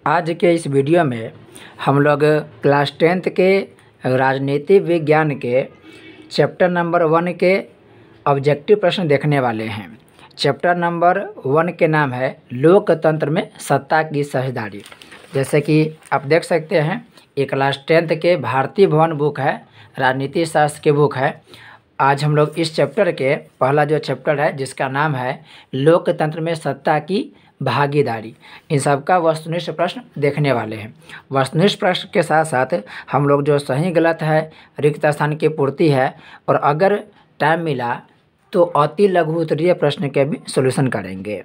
आज के इस वीडियो में हम लोग क्लास 10th के राजनीति विज्ञान के चैप्टर नंबर 1 के ऑब्जेक्टिव प्रश्न देखने वाले हैं। चैप्टर नंबर 1 के नाम है लोकतंत्र में सत्ता की साझेदारी। जैसे कि आप देख सकते हैं ये क्लास 10th के भारतीय भवन बुक है, राजनीति शास्त्र की बुक है। आज हम लोग इस चैप्टर के पहला जो चैप्टर है जिसका नाम है लोकतंत्र में सत्ता की भागीदारी, इन सब का वस्तुनिष्ठ प्रश्न देखने वाले हैं। वस्तुनिष्ठ प्रश्न के साथ साथ हम लोग जो सही गलत है, रिक्त स्थान की पूर्ति है और अगर टाइम मिला तो अति लघु उत्तरीय प्रश्न के भी सॉल्यूशन करेंगे।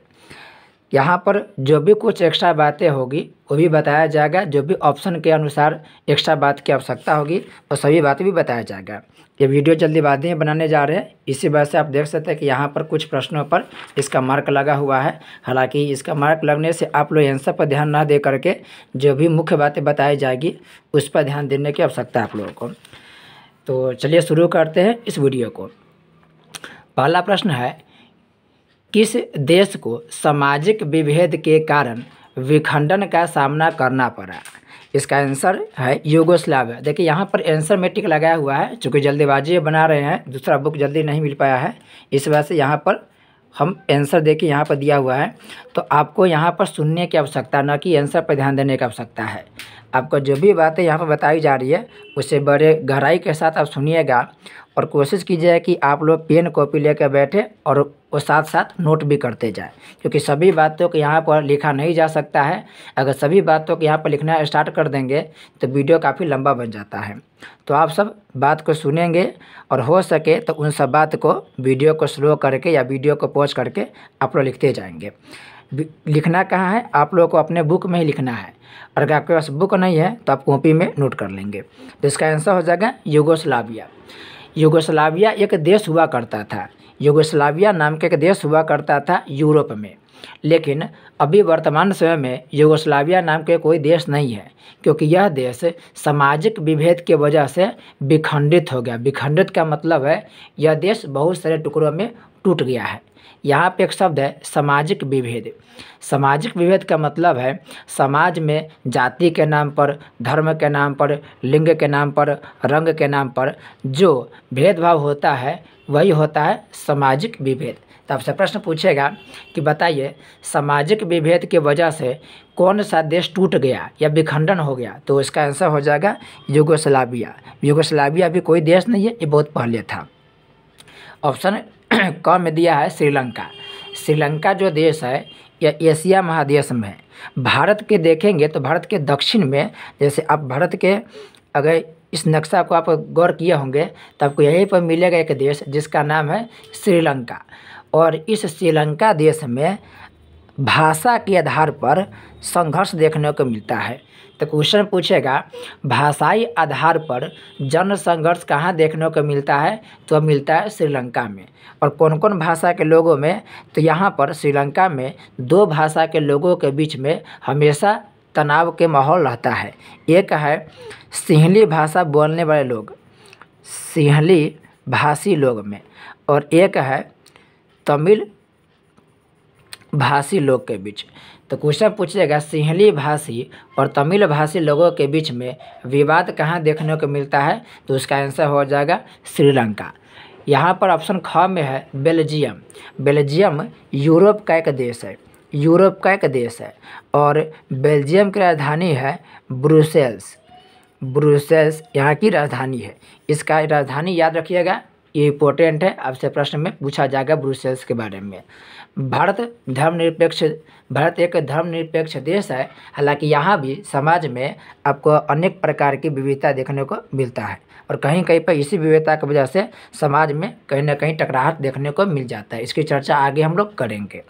यहाँ पर जो भी कुछ एक्स्ट्रा बातें होगी वो भी बताया जाएगा। जो भी ऑप्शन के अनुसार एक्स्ट्रा बात की आवश्यकता होगी वो सभी बातें भी बताया जाएगा। ये वीडियो जल्दीबाजी में बनाने जा रहे हैं, इसी वजह से आप देख सकते हैं कि यहाँ पर कुछ प्रश्नों पर इसका मार्क लगा हुआ है। हालांकि इसका मार्क लगने से आप लोग आंसर पर ध्यान ना दे करके जो भी मुख्य बातें बताई जाएगी उस पर ध्यान देने की आवश्यकता है आप लोगों को। तो चलिए शुरू करते हैं इस वीडियो को। पहला प्रश्न है, किस देश को सामाजिक विभेद के कारण विखंडन का सामना करना पड़ा? इसका आंसर है यूगोस्लाविया। देखिए यहाँ पर आंसर में टिक लगाया हुआ है, चूँकि जल्दीबाजी बना रहे हैं, दूसरा बुक जल्दी नहीं मिल पाया है, इस वजह से यहाँ पर हम आंसर देखिए यहाँ पर दिया हुआ है। तो आपको यहाँ पर सुनने की आवश्यकता, न कि आंसर पर ध्यान देने की आवश्यकता है। आपको जो भी बातें यहाँ पर बताई जा रही है उसे बड़े गहराई के साथ आप सुनिएगा और कोशिश कीजिए कि आप लोग पेन कॉपी लेकर बैठे और वो साथ साथ नोट भी करते जाए, क्योंकि सभी बातों को यहाँ पर लिखा नहीं जा सकता है। अगर सभी बातों को यहाँ पर लिखना स्टार्ट कर देंगे तो वीडियो काफ़ी लंबा बन जाता है। तो आप सब बात को सुनेंगे और हो सके तो उन सब बात को वीडियो को स्लो करके या वीडियो को पॉज करके आप लोग लिखते जाएंगे। लिखना कहाँ है, आप लोगों को अपने बुक में ही लिखना है, और अगर आपके पास बुक नहीं है तो आप कॉपी में नोट कर लेंगे। तो इसका आंसर हो जाएगा यूगोस्लाविया। यूगोस्लाविया एक देश हुआ करता था, यूगोस्लाविया नाम का एक देश हुआ करता था यूरोप में। लेकिन अभी वर्तमान समय में यूगोस्लाविया नाम के कोई देश नहीं है, क्योंकि यह देश सामाजिक विभेद की वजह से विखंडित हो गया। विखंडित का मतलब है यह देश बहुत सारे टुकड़ों में टूट गया है। यहाँ पे एक शब्द है सामाजिक विभेद। सामाजिक विभेद का मतलब है समाज में जाति के नाम पर, धर्म के नाम पर, लिंग के नाम पर, रंग के नाम पर जो भेदभाव होता है वही होता है सामाजिक विभेद। तो आपसे प्रश्न पूछेगा कि बताइए सामाजिक विभेद की वजह से कौन सा देश टूट गया या विखंडन हो गया? तो इसका आंसर हो जाएगा यूगोस्लाविया। यूगोस्लाविया अभी कोई देश नहीं है, ये बहुत पहले था। ऑप्शन क में दिया है श्रीलंका। श्रीलंका जो देश है यह एशिया महादेश में है। भारत के देखेंगे तो भारत के दक्षिण में, जैसे आप भारत के अगर इस नक्शा को आप गौर किए होंगे तो आपको यहीं पर मिलेगा एक देश जिसका नाम है श्रीलंका। और इस श्रीलंका देश में भाषा के आधार पर संघर्ष देखने को मिलता है। तो क्वेश्चन पूछेगा भाषाई आधार पर जन संघर्ष कहाँ देखने को मिलता है? तो मिलता है श्रीलंका में। और कौन कौन भाषा के लोगों में? तो यहाँ पर श्रीलंका में दो भाषा के लोगों के बीच में हमेशा तनाव के माहौल रहता है। एक है सिंहली भाषा बोलने वाले लोग, सिंहली भाषी लोग में, और एक है तमिल भाषी लोग के बीच। तो क्वेश्चन पूछेगा सिंहली भाषी और तमिल भाषी लोगों के बीच में विवाद कहाँ देखने को मिलता है? तो उसका आंसर हो जाएगा श्रीलंका। यहाँ पर ऑप्शन ख में है बेल्जियम। बेल्जियम यूरोप का एक देश है, यूरोप का एक देश है, और बेल्जियम की राजधानी है ब्रुसेल्स। ब्रुसेल्स यहाँ की राजधानी है। इसका राजधानी याद रखिएगा, ये इम्पोर्टेंट है, आपसे प्रश्न में पूछा जाएगा ब्रुसेल्स के बारे में। भारत एक धर्मनिरपेक्ष देश है। हालांकि यहाँ भी समाज में आपको अनेक प्रकार की विविधता देखने को मिलता है, और कहीं कहीं पर इसी विविधता की वजह से समाज में कहीं ना कहीं टकराहट देखने को मिल जाता है। इसकी चर्चा आगे हम लोग करेंगे।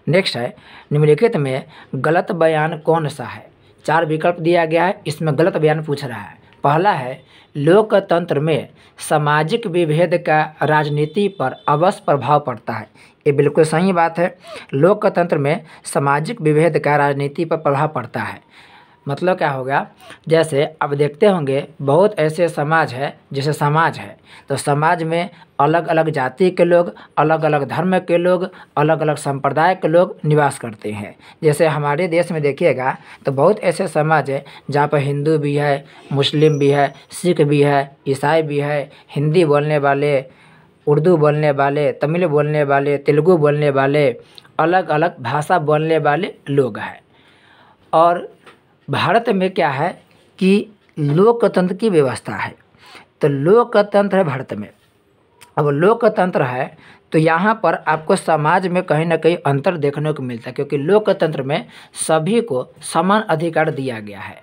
नेक्स्ट है निम्नलिखित में गलत बयान कौन सा है? 4 विकल्प दिया गया है, इसमें गलत बयान पूछ रहा है। पहला है लोकतंत्र में सामाजिक विभेद का राजनीति पर अवश्य प्रभाव पड़ता है। ये बिल्कुल सही बात है, लोकतंत्र में सामाजिक विभेद का राजनीति पर प्रभाव पड़ता है। मतलब क्या होगा, जैसे अब देखते होंगे बहुत ऐसे समाज है, जैसे समाज है तो समाज में अलग अलग जाति के लोग, अलग अलग धर्म के लोग, अलग अलग संप्रदाय के लोग निवास करते हैं। जैसे हमारे देश में देखिएगा तो बहुत ऐसे समाज है जहाँ पर हिंदू भी है, मुस्लिम भी है, सिख भी है, ईसाई भी है, हिंदी बोलने वाले, उर्दू बोलने वाले, तमिल बोलने वाले, तेलुगु बोलने वाले, अलग अलग भाषा बोलने वाले लोग हैं। और भारत में क्या है कि लोकतंत्र की व्यवस्था है। तो लोकतंत्र है भारत में। अब लोकतंत्र है तो यहाँ पर आपको समाज में कहीं ना कहीं अंतर देखने को मिलता है, क्योंकि लोकतंत्र में सभी को समान अधिकार दिया गया है।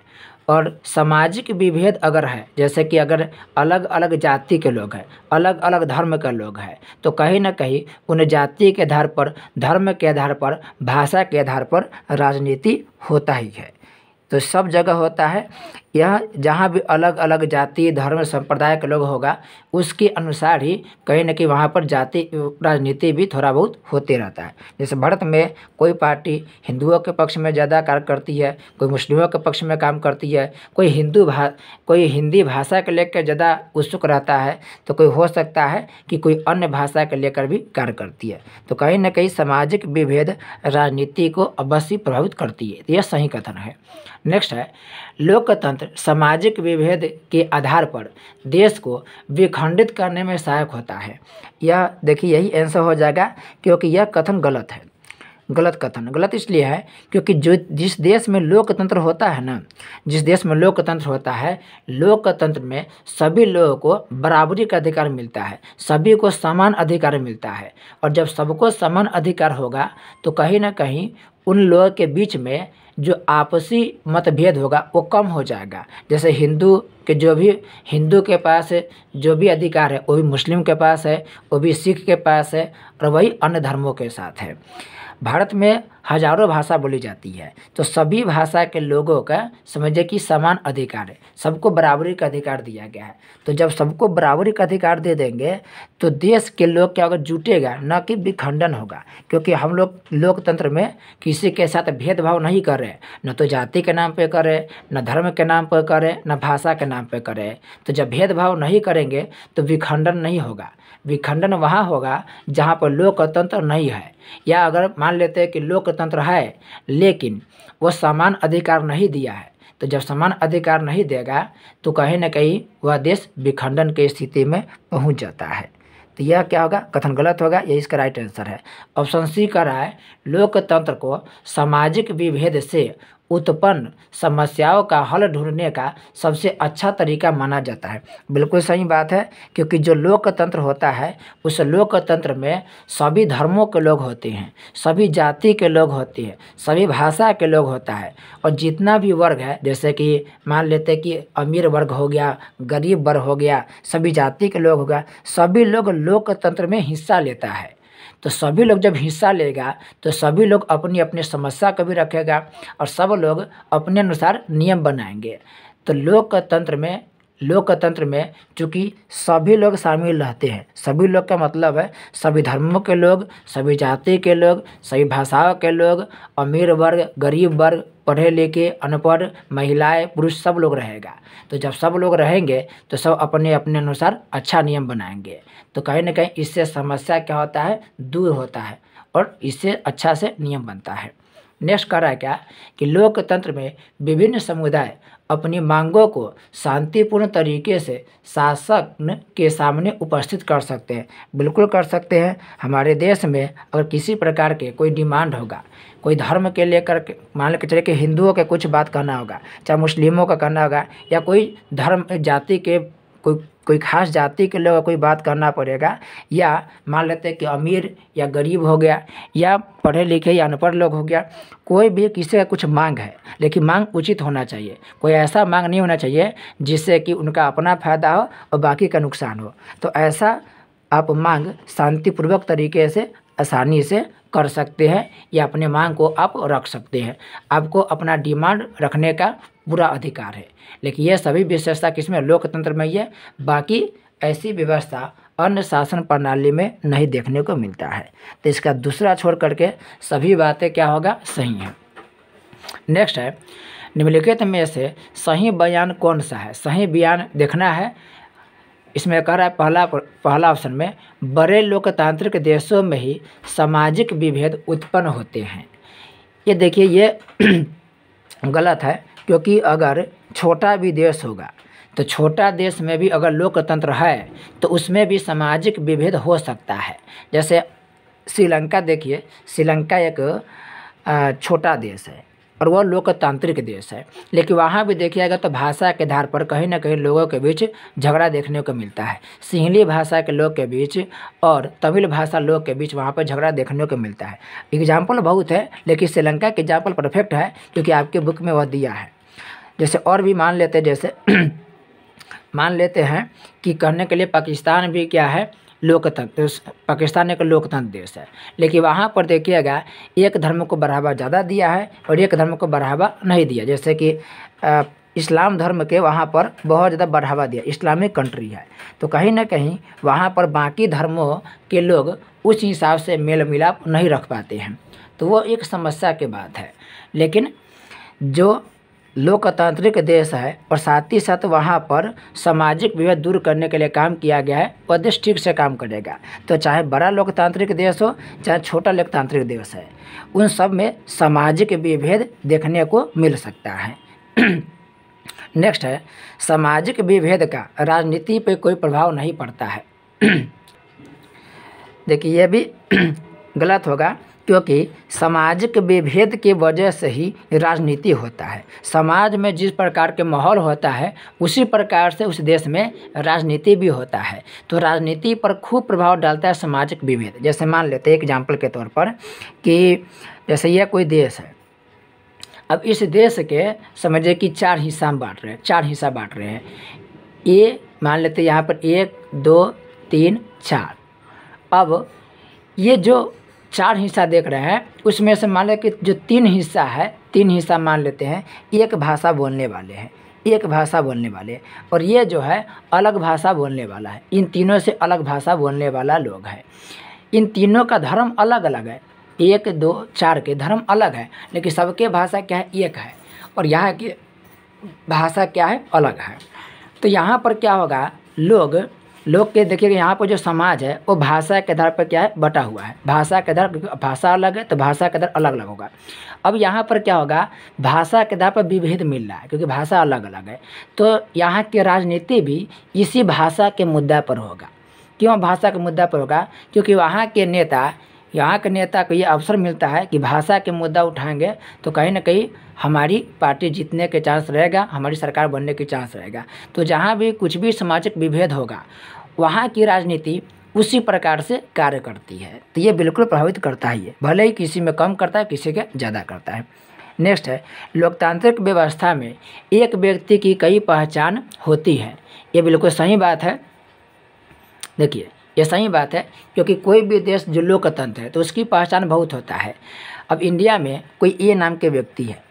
और सामाजिक विभेद अगर है, जैसे कि अगर अलग अलग जाति के लोग हैं, अलग अलग धर्म के लोग हैं, तो कहीं ना कहीं उन जाति के आधार पर, धर्म के आधार पर, भाषा के आधार पर राजनीति होता ही है। तो सब जगह होता है। यह जहाँ भी अलग अलग जाति, धर्म, संप्रदाय के लोग होगा उसके अनुसार ही कहीं ना कहीं वहाँ पर जाति राजनीति भी थोड़ा बहुत होते रहता है। जैसे भारत में कोई पार्टी हिंदुओं के पक्ष में ज़्यादा कार्य करती है, कोई मुस्लिमों के पक्ष में काम करती है, कोई हिंदी भाषा के लेकर ज़्यादा उत्सुक रहता है, तो कोई हो सकता है कि कोई अन्य भाषा के लेकर भी कार्य करती है। तो कहीं ना कहीं सामाजिक विभेद राजनीति को अवश्य प्रभावित करती है। यह सही कथन है। नेक्स्ट है, लोकतंत्र सामाजिक विभेद के आधार पर देश को विखंडित करने में सहायक होता है। यह देखिए यही आंसर हो जाएगा, क्योंकि यह कथन गलत है। गलत कथन गलत इसलिए है क्योंकि जिस देश में लोकतंत्र होता है ना, जिस देश में लोकतंत्र होता है, लोकतंत्र में सभी लोगों को बराबरी का अधिकार मिलता है, सभी को समान अधिकार मिलता है। और जब सबको समान अधिकार होगा तो कहीं ना कहीं उन लोगों के बीच में जो आपसी मतभेद होगा वो कम हो जाएगा। जैसे हिंदू के पास जो भी अधिकार है वो भी मुस्लिम के पास है, वो भी सिख के पास है, और वही अन्य धर्मों के साथ है। भारत में हजारों भाषा बोली जाती है, तो सभी भाषा के लोगों का समझिए कि समान अधिकार है, सबको बराबरी का अधिकार दिया गया है। तो जब सबको बराबरी का अधिकार दे देंगे तो देश के लोग क्या होगा, जुटेगा, न कि विखंडन होगा। क्योंकि हम लोग लोकतंत्र में किसी के साथ भेदभाव नहीं कर रहे, न तो जाति के नाम पे करें, न धर्म के नाम पर करें, न भाषा के नाम पे करें। तो जब भेदभाव नहीं करेंगे तो विखंडन नहीं होगा। विखंडन वहाँ होगा जहाँ पर लोकतंत्र नहीं है, या अगर मान लेते हैं कि लोकतंत्र है लेकिन वो समान अधिकार नहीं दिया है, तो जब समान अधिकार नहीं देगा तो कहीं ना कहीं वह देश विखंडन की स्थिति में पहुंच जाता है। तो यह क्या होगा, कथन गलत होगा। यही इसका राइट आंसर है। ऑप्शन सी का है लोकतंत्र को सामाजिक विभेद से उत्पन्न समस्याओं का हल ढूंढने का सबसे अच्छा तरीका माना जाता है। बिल्कुल सही बात है, क्योंकि जो लोकतंत्र होता है उस लोकतंत्र में सभी धर्मों के लोग होते हैं, सभी जाति के लोग होते हैं, सभी भाषा के लोग होता है। और जितना भी वर्ग है, जैसे कि मान लेते कि अमीर वर्ग हो गया, गरीब वर्ग हो गया, सभी जाति के लोग हो गया, सभी लोग लोकतंत्र में हिस्सा लेता है। तो सभी लोग जब हिस्सा लेगा तो सभी लोग अपनी अपनी समस्या को भी रखेगा और सब लोग अपने अनुसार नियम बनाएंगे। तो लोकतंत्र में चूँकि सभी लोग शामिल रहते हैं, सभी लोग का मतलब है सभी धर्मों के लोग, सभी जाति के लोग, सभी भाषाओं के लोग, अमीर वर्ग, गरीब वर्ग, पढ़े लिखे, अनपढ़, महिलाएं, पुरुष, सब लोग रहेगा। तो जब सब लोग रहेंगे तो सब अपने अपने अनुसार अच्छा नियम बनाएंगे। तो कहीं ना कहीं इससे समस्या क्या होता है, दूर होता है और इससे अच्छा से नियम बनता है। नेक्स्ट कह रहा है क्या कि लोकतंत्र में विभिन्न समुदाय अपनी मांगों को शांतिपूर्ण तरीके से शासक के सामने उपस्थित कर सकते हैं। बिल्कुल कर सकते हैं। हमारे देश में अगर किसी प्रकार के कोई डिमांड होगा, कोई धर्म के लेकर के, मान के चले कि हिंदुओं के कुछ बात करना होगा, चाहे मुस्लिमों का करना होगा, या कोई धर्म जाति के कोई खास जाति के लोग कोई बात करना पड़ेगा, या मान लेते हैं कि अमीर या गरीब हो गया, या पढ़े लिखे या अनपढ़ लोग हो गया, कोई भी किसी का कुछ मांग है, लेकिन मांग उचित होना चाहिए। कोई ऐसा मांग नहीं होना चाहिए जिससे कि उनका अपना फायदा हो और बाकी का नुकसान हो। तो ऐसा आप मांग शांतिपूर्वक तरीके से आसानी से कर सकते हैं, या अपने मांग को आप रख सकते हैं। आपको अपना डिमांड रखने का पूरा अधिकार है। लेकिन यह सभी विशेषता किसमें, लोकतंत्र में ही है। बाकी ऐसी व्यवस्था अन्य शासन प्रणाली में नहीं देखने को मिलता है। तो इसका दूसरा छोड़ करके सभी बातें क्या होगा, सही हैं। नेक्स्ट है निम्नलिखित में से सही बयान कौन सा है? सही बयान देखना है। इसमें कह रहा है पहला ऑप्शन में बड़े लोकतांत्रिक देशों में ही सामाजिक विभेद उत्पन्न होते हैं। ये देखिए ये गलत है, क्योंकि अगर छोटा भी देश होगा तो छोटा देश में भी अगर लोकतंत्र है तो उसमें भी सामाजिक विभेद हो सकता है। जैसे श्रीलंका देखिए, श्रीलंका एक छोटा देश है और वह लोकतांत्रिक देश है, लेकिन वहाँ भी देखिएगा तो भाषा के आधार पर कहीं ना कहीं लोगों के बीच झगड़ा देखने को मिलता है। सिंहली भाषा के लोग के बीच और तमिल भाषा लोग के बीच वहाँ पर झगड़ा देखने को मिलता है। एग्जाम्पल बहुत है, लेकिन श्रीलंका के एग्जाम्पल परफेक्ट है क्योंकि आपके बुक में वह दिया है। जैसे और भी मान लेते, जैसे मान लेते हैं कि कहने के लिए पाकिस्तान भी क्या है, लोकतंत्र। पाकिस्तान एक लोकतंत्र देश है, लेकिन वहाँ पर देखिएगा एक धर्म को बढ़ावा ज़्यादा दिया है और एक धर्म को बढ़ावा नहीं दिया। जैसे कि इस्लाम धर्म के वहाँ पर बहुत ज़्यादा बढ़ावा दिया, इस्लामिक कंट्री है, तो कहीं ना कहीं वहाँ पर बाकी धर्मों के लोग उस हिसाब से मेल मिलाप नहीं रख पाते हैं, तो वो एक समस्या की बात है। लेकिन जो लोकतांत्रिक देश है और साथ ही साथ वहाँ पर सामाजिक विभेद दूर करने के लिए काम किया गया है, वह देश ठीक से काम करेगा। तो चाहे बड़ा लोकतांत्रिक देश हो चाहे छोटा लोकतांत्रिक देश है, उन सब में सामाजिक विभेद देखने को मिल सकता है। नेक्स्ट है सामाजिक विभेद का राजनीति पे कोई प्रभाव नहीं पड़ता है। देखिए ये भी गलत होगा, क्योंकि सामाजिक विभेद की वजह से ही राजनीति होता है। समाज में जिस प्रकार के माहौल होता है उसी प्रकार से उस देश में राजनीति भी होता है। तो राजनीति पर खूब प्रभाव डालता है सामाजिक विभेद। जैसे मान लेते हैं एग्जाम्पल के तौर पर कि जैसे यह कोई देश है, अब इस देश के समझिए कि 4 हिस्सा बांट रहे हैं। ये मान लेते हैं यहाँ पर 1 2 3 4। अब ये जो 4 हिस्सा देख रहे हैं उसमें से मान लें कि जो 3 हिस्सा है, 3 हिस्सा मान लेते हैं एक भाषा बोलने वाले हैं, और ये जो है अलग भाषा बोलने वाला है। इन तीनों से अलग भाषा बोलने वाला लोग है। इन तीनों का धर्म अलग अलग है, 1 2 4 के धर्म अलग है, लेकिन सबके भाषा क्या है, एक है, और यहाँ की भाषा क्या है, अलग है। तो यहाँ पर क्या होगा, लोग के देखिएगा यहाँ पर जो समाज है वो भाषा के आधार पर क्या है, बटा हुआ है। भाषा के आधार, भाषा अलग है तो भाषा के आधार अलग अलग होगा। अब यहाँ पर क्या होगा, भाषा के आधार पर विभेद मिल रहा है क्योंकि भाषा अलग अलग है। तो यहाँ की राजनीति भी इसी भाषा के मुद्दा पर होगा। क्यों भाषा के मुद्दा पर होगा, क्योंकि वहाँ के नेता को ये अवसर मिलता है कि भाषा के मुद्दा उठाएंगे तो कहीं ना कहीं हमारी पार्टी जीतने के चांस रहेगा, हमारी सरकार बनने के चांस रहेगा। तो जहाँ भी कुछ भी सामाजिक विभेद होगा वहाँ की राजनीति उसी प्रकार से कार्य करती है। तो ये बिल्कुल प्रभावित करता है, ये भले ही किसी में कम करता है किसी के ज़्यादा करता है। नेक्स्ट है लोकतांत्रिक व्यवस्था में एक व्यक्ति की कई पहचान होती है। ये बिल्कुल सही बात है। देखिए ये सही बात है, क्योंकि कोई भी देश जो लोकतंत्र है तो उसकी पहचान बहुत होता है। अब इंडिया में कोई ए नाम के व्यक्ति है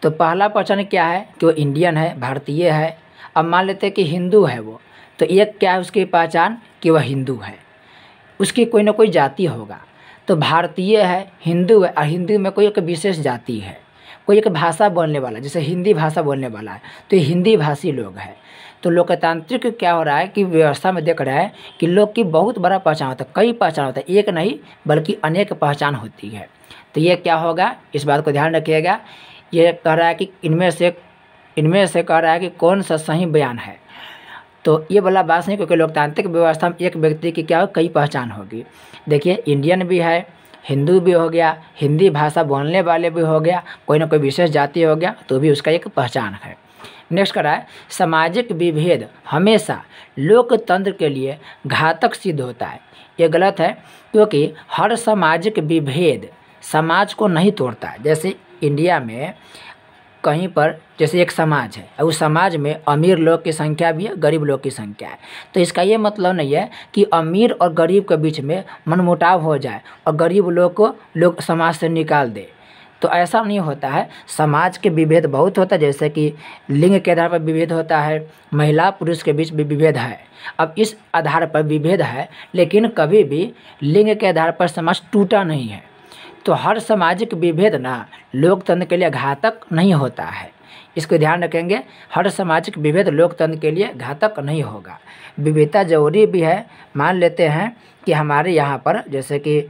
तो पहला पहचान क्या है कि वो इंडियन है, भारतीय है। अब मान लेते हैं कि हिंदू है वो, तो एक क्या है उसकी पहचान कि वह हिंदू है, उसकी कोई ना कोई जाति होगा। तो भारतीय है, हिंदू है, और हिंदू में कोई एक विशेष जाति है, कोई एक भाषा बोलने वाला, जैसे हिंदी भाषा बोलने वाला है तो ये हिंदी भाषी लोग हैं। तो लोकतांत्रिक क्या हो रहा है कि व्यवस्था में देख रहा है कि लोग की बहुत बड़ा पहचान होता है, कई पहचान होता है, एक नहीं बल्कि अनेक पहचान होती है। तो ये क्या होगा, इस बात को ध्यान रखिएगा। ये कह रहा है कि इनमें से कह रहा है कि कौन सा सही बयान है। तो ये वाला बात नहीं, क्योंकि लोकतांत्रिक व्यवस्था में एक व्यक्ति की क्या हो, कई पहचान होगी। देखिए इंडियन भी है, हिंदू भी हो गया, हिंदी भाषा बोलने वाले भी हो गया, कोई ना कोई विशेष जाति हो गया, तो भी उसका एक पहचान है। नेक्स्ट करा है सामाजिक विभेद हमेशा लोकतंत्र के लिए घातक सिद्ध होता है। ये गलत है, क्योंकि हर सामाजिक विभेद समाज को नहीं तोड़ता है। जैसे इंडिया में कहीं पर जैसे एक समाज है और उस समाज में अमीर लोग की संख्या भी है, गरीब लोग की संख्या है। तो इसका ये मतलब नहीं है कि अमीर और गरीब के बीच में मनमुटाव हो जाए और गरीब लोग को लोग समाज से निकाल दे, तो ऐसा नहीं होता है। समाज के विभेद बहुत होता है, जैसे कि लिंग के आधार पर विभेद होता है, महिला पुरुष के बीच भी विभेद है। अब इस आधार पर विभेद है, लेकिन कभी भी लिंग के आधार पर समाज टूटा नहीं है। तो हर सामाजिक विभेद ना लोकतंत्र के लिए घातक नहीं होता है। इसको ध्यान रखेंगे, हर सामाजिक विभेद लोकतंत्र के लिए घातक नहीं होगा। विविधता जरूरी भी है। मान लेते हैं कि हमारे यहाँ पर जैसे कि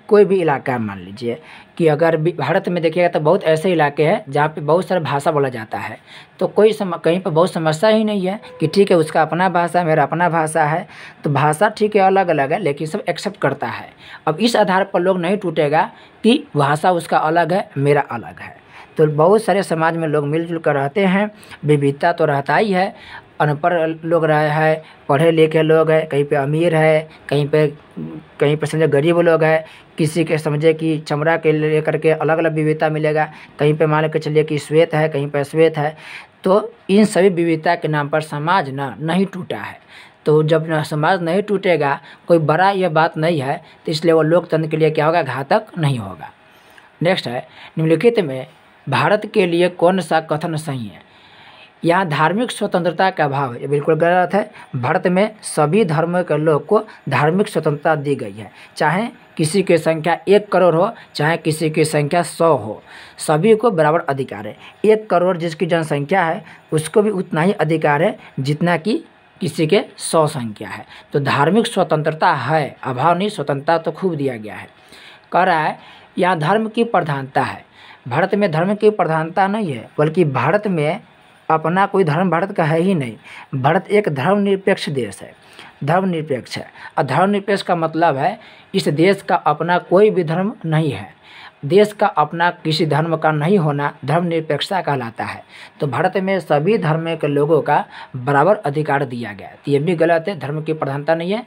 कोई भी इलाका मान लीजिए कि अगर भारत में देखिएगा तो बहुत ऐसे इलाके हैं जहाँ पे बहुत सारा भाषा बोला जाता है, तो कहीं पर बहुत समस्या ही नहीं है कि ठीक है उसका अपना भाषा मेरा अपना भाषा है, तो भाषा ठीक है अलग अलग है लेकिन सब एक्सेप्ट करता है। अब इस आधार पर लोग नहीं टूटेगा कि भाषा उसका अलग है मेरा अलग है। तो बहुत सारे समाज में लोग मिलजुल कर रहते हैं, विविधता तो रहता ही है। अनपढ़ लोग रहे हैं, पढ़े लिखे लोग हैं, कहीं पे अमीर है, कहीं पे समझे गरीब लोग हैं, किसी के समझे कि चमड़ा के लेकर के अलग अलग विविधता मिलेगा, कहीं पे मान के चलिए कि श्वेत है, कहीं पे श्वेत है। तो इन सभी विविधता के नाम पर समाज ना नहीं टूटा है। तो जब समाज नहीं टूटेगा, कोई बड़ा यह बात नहीं है, तो इसलिए वो लोकतंत्र के लिए क्या होगा, घातक नहीं होगा। नेक्स्ट है, निम्नलिखित में भारत के लिए कौन सा कथन सही है। यहाँ धार्मिक स्वतंत्रता का अभाव है, ये बिल्कुल गलत है। भारत में सभी धर्मों के लोग को धार्मिक स्वतंत्रता दी गई है, चाहे किसी की संख्या 1 करोड़ हो, चाहे किसी की संख्या 100 हो, सभी को बराबर अधिकार है। 1 करोड़ जिसकी जनसंख्या है उसको भी उतना ही अधिकार है जितना कि किसी के 100 संख्या है। तो धार्मिक स्वतंत्रता है, अभाव नहीं, स्वतंत्रता तो खूब दिया गया है। कह रहा है यहाँ धर्म की प्रधानता है। भारत में धर्म की प्रधानता नहीं है, बल्कि भारत में अपना कोई धर्म भारत का है ही नहीं। भारत एक धर्मनिरपेक्ष देश है, धर्मनिरपेक्ष है। और धर्मनिरपेक्ष का मतलब है इस देश का अपना कोई भी धर्म नहीं है। देश का अपना किसी धर्म का नहीं होना धर्मनिरपेक्षता कहलाता है। तो भारत में सभी धर्म के लोगों का बराबर अधिकार दिया गया है। तो ये भी गलत है, धर्म की प्रधानता नहीं है।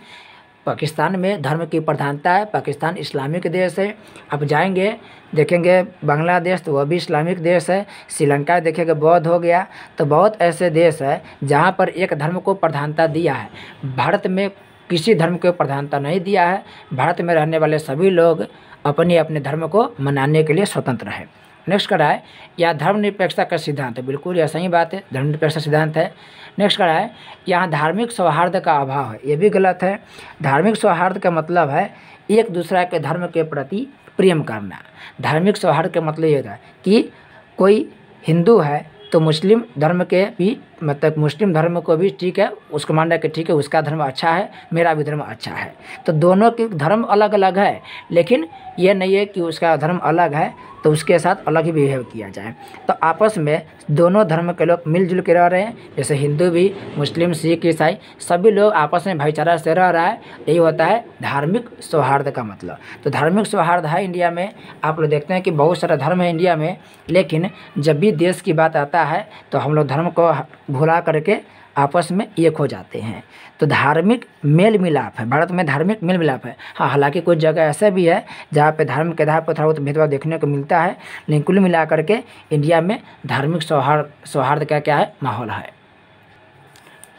पाकिस्तान में धर्म की प्रधानता है। पाकिस्तान इस्लामिक देश है। आप जाएंगे देखेंगे बांग्लादेश तो वह भी इस्लामिक देश है। श्रीलंका देखेंगे बौद्ध हो गया। तो बहुत ऐसे देश है जहाँ पर एक धर्म को प्रधानता दिया है। भारत में किसी धर्म को प्रधानता नहीं दिया है। भारत में रहने वाले सभी लोग अपने अपने धर्म को मनाने के लिए स्वतंत्र है। नेक्स्ट करा है यह धर्मनिरपेक्षता का सिद्धांत है। बिल्कुल यह सही बात है, धर्मनिरपेक्षता सिद्धांत है। नेक्स्ट करा है यहाँ धार्मिक सौहार्द का अभाव है। ये भी गलत है। धार्मिक सौहार्द का मतलब है एक दूसरे के धर्म के प्रति प्रेम करना। धार्मिक सौहार्द का मतलब ये है कि कोई हिंदू है तो मुस्लिम धर्म के भी मतलब मुस्लिम धर्म को भी ठीक है, उसको मानना कि ठीक है उसका धर्म अच्छा है, मेरा भी धर्म अच्छा है। तो दोनों के धर्म अलग अलग है, लेकिन ये नहीं है कि उसका धर्म अलग है तो उसके साथ अलग ही बिहेव किया जाए। तो आपस में दोनों धर्म के लोग मिलजुल के रह रहे हैं, जैसे हिंदू भी, मुस्लिम, सिख, ईसाई सभी लोग आपस में भाईचारा से रह रहा है। यही होता है धार्मिक सौहार्द का मतलब। तो धार्मिक सौहार्द है इंडिया में। आप लोग देखते हैं कि बहुत सारा धर्म है इंडिया में, लेकिन जब भी देश की बात आता है तो हम लोग धर्म को भुला करके आपस में एक हो जाते हैं। तो धार्मिक मेल मिलाप है, भारत में धार्मिक मेल मिलाप है। हाँ, हालांकि कुछ जगह ऐसा भी है जहाँ पे धर्म के आधार पर थोड़ा बहुत भेदभाव देखने को मिलता है, लेकिन कुल मिला करके इंडिया में धार्मिक सौहार्द का क्या है, माहौल है।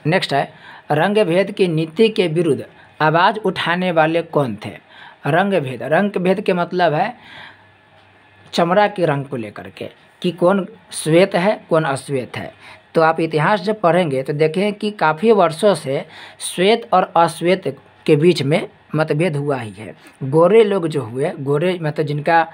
नेक्स्ट है रंग भेद की नीति के विरुद्ध आवाज़ उठाने वाले कौन थे। रंग भेद के मतलब है चमड़ा के रंग को लेकर के कि कौन श्वेत है कौन अश्वेत है। तो आप इतिहास जब पढ़ेंगे तो देखें कि काफ़ी वर्षों से श्वेत और अश्वेत के बीच में मतभेद हुआ ही है। गोरे लोग जो हुए, गोरे मतलब जिनका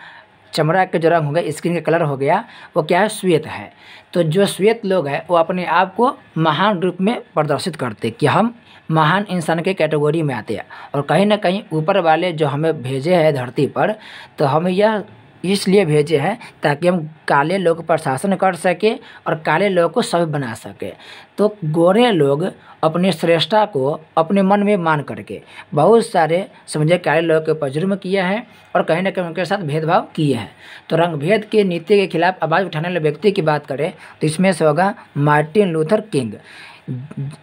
चमड़ा के जो रंग हो गया, स्किन का कलर हो गया, वो क्या है, श्वेत है। तो जो श्वेत लोग हैं वो अपने आप को महान रूप में प्रदर्शित करते कि हम महान इंसान के कैटेगरी में आते हैं। और कहीं ना कहीं ऊपर वाले जो हमें भेजे हैं धरती पर, तो हमें यह इसलिए भेजे हैं ताकि हम काले लोग पर शासन कर सके और काले लोग को सभ्य बना सके। तो गोरे लोग अपने श्रेष्ठता को अपने मन में मान करके बहुत सारे समझे काले लोग के ऊपर जुर्म किए हैं और कहीं ना कहीं उनके साथ भेदभाव किए हैं। तो रंग भेद के नीति के खिलाफ आवाज़ उठाने वाले व्यक्ति की बात करें तो इसमें से होगा मार्टिन लूथर किंग।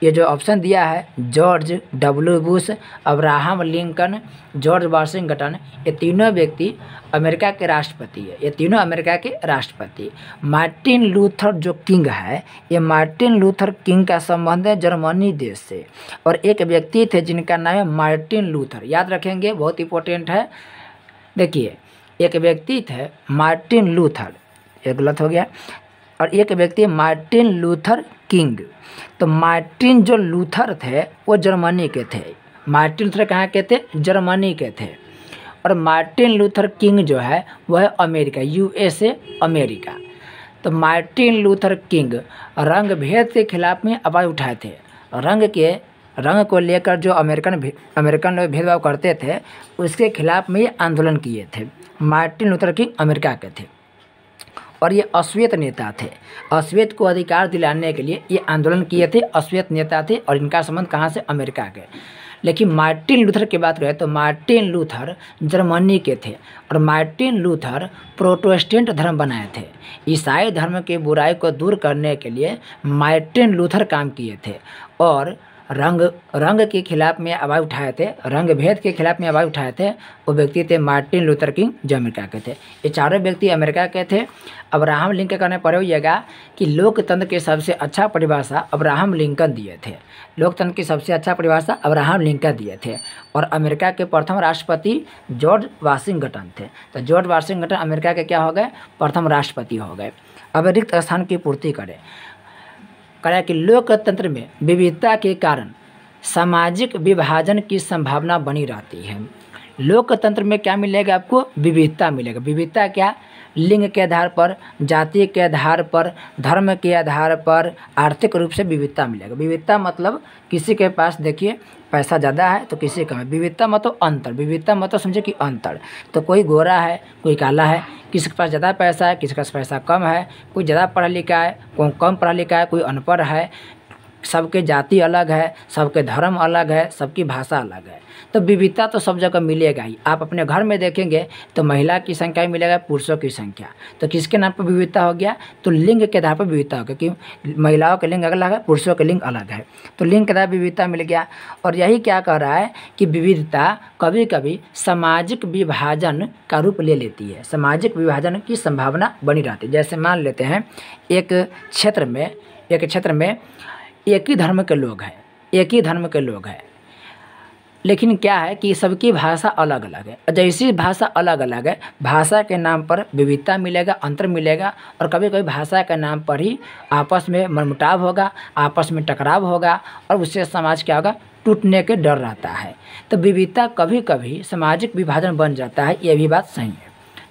ये जो ऑप्शन दिया है George W Bush, Abraham Lincoln, George Washington, ये तीनों व्यक्ति अमेरिका के राष्ट्रपति है। ये तीनों अमेरिका के राष्ट्रपति। मार्टिन लूथर जो किंग है, ये मार्टिन लूथर किंग का संबंध है जर्मनी देश से। और एक व्यक्ति थे जिनका नाम है मार्टिन लूथर, याद रखेंगे, बहुत इंपॉर्टेंट है। देखिए एक व्यक्ति थे मार्टिन लूथर, ये गलत हो गया, और एक व्यक्ति मार्टिन लूथर किंग। तो मार्टिन जो लूथर थे वो जर्मनी के थे। मार्टिन लूथर कहाँ के थे, जर्मनी के थे। और मार्टिन लूथर किंग जो है वह है अमेरिका, USA अमेरिका। तो मार्टिन लूथर किंग रंग भेद के खिलाफ में आवाज़ उठाए थे। रंग को लेकर जो अमेरिकन लोग भेदभाव करते थे उसके खिलाफ में ये आंदोलन किए थे। मार्टिन लूथर किंग अमेरिका के थे और ये अश्वेत नेता थे। अश्वेत को अधिकार दिलाने के लिए ये आंदोलन किए थे, अश्वेत नेता थे और इनका संबंध कहाँ से, अमेरिका के। लेकिन मार्टिन लूथर की बात करें तो मार्टिन लूथर जर्मनी के थे और मार्टिन लूथर प्रोटेस्टेंट धर्म बनाए थे। ईसाई धर्म की बुराई को दूर करने के लिए मार्टिन लूथर काम किए थे और रंग के खिलाफ में आवाज़ उठाए थे, रंग भेद के खिलाफ में आवाज़ उठाए थे। वो व्यक्ति थे मार्टिन लूथर किंग जो अमेरिका के थे। ये चारों व्यक्ति अमेरिका के थे। अब्राहम लिंकन करने पड़े होइएगा कि लोकतंत्र की सबसे अच्छा परिभाषा अब्राहम लिंकन दिए थे। लोकतंत्र की सबसे अच्छा परिभाषा अब्राहम लिंकन दिए थे और अमेरिका के प्रथम राष्ट्रपति जॉर्ज वाशिंगटन थे। तो जॉर्ज वाशिंगटन अमेरिका के क्या हो गए, प्रथम राष्ट्रपति हो गए। अब रिक्त स्थान की पूर्ति करें कि लोकतंत्र में विविधता के कारण सामाजिक विभाजन की संभावना बनी रहती है। लोकतंत्र में क्या मिलेगा आपको, विविधता मिलेगा। विविधता क्या, लिंग के आधार पर, जाति के आधार पर, धर्म के आधार पर, आर्थिक रूप से विविधता मिलेगा। विविधता मतलब किसी के पास देखिए पैसा ज़्यादा है तो किसी कम है। विविधता मतलब अंतर, विविधता मतलब समझे कि अंतर। तो कोई गोरा है, कोई काला है, किसी के पास ज़्यादा पैसा है, किसी के पास पैसा कम है, कोई ज़्यादा पढ़ा लिखा है, कोई कम पढ़ा लिखा है, कोई अनपढ़ है। सबके जाति अलग है, सबके धर्म अलग है, सबकी भाषा अलग है। तो विविधता तो सब जगह मिलेगा ही। आप अपने घर में देखेंगे तो महिला की संख्या ही मिलेगा, पुरुषों की संख्या। तो किसके नाम पर विविधता हो गया, तो लिंग के आधार पर विविधता हो गया कि महिलाओं के लिंग अलग है, पुरुषों के लिंग अलग है। तो लिंग के आधार पर विविधता मिल गया। और यही क्या कह रहा है कि विविधता कभी कभी सामाजिक विभाजन का रूप ले लेती है, सामाजिक विभाजन की संभावना बनी रहती है। जैसे मान लेते हैं एक क्षेत्र में एक ही धर्म के लोग हैं, लेकिन क्या है कि सबकी भाषा अलग अलग है। जैसी भाषा अलग अलग है, भाषा के नाम पर विविधता मिलेगा, अंतर मिलेगा और कभी कभी भाषा के नाम पर ही आपस में मनमुटाव होगा, आपस में टकराव होगा और उससे समाज क्या होगा, टूटने के डर रहता है। तो विविधता कभी कभी सामाजिक विभाजन बन जाता है, ये भी बात सही है।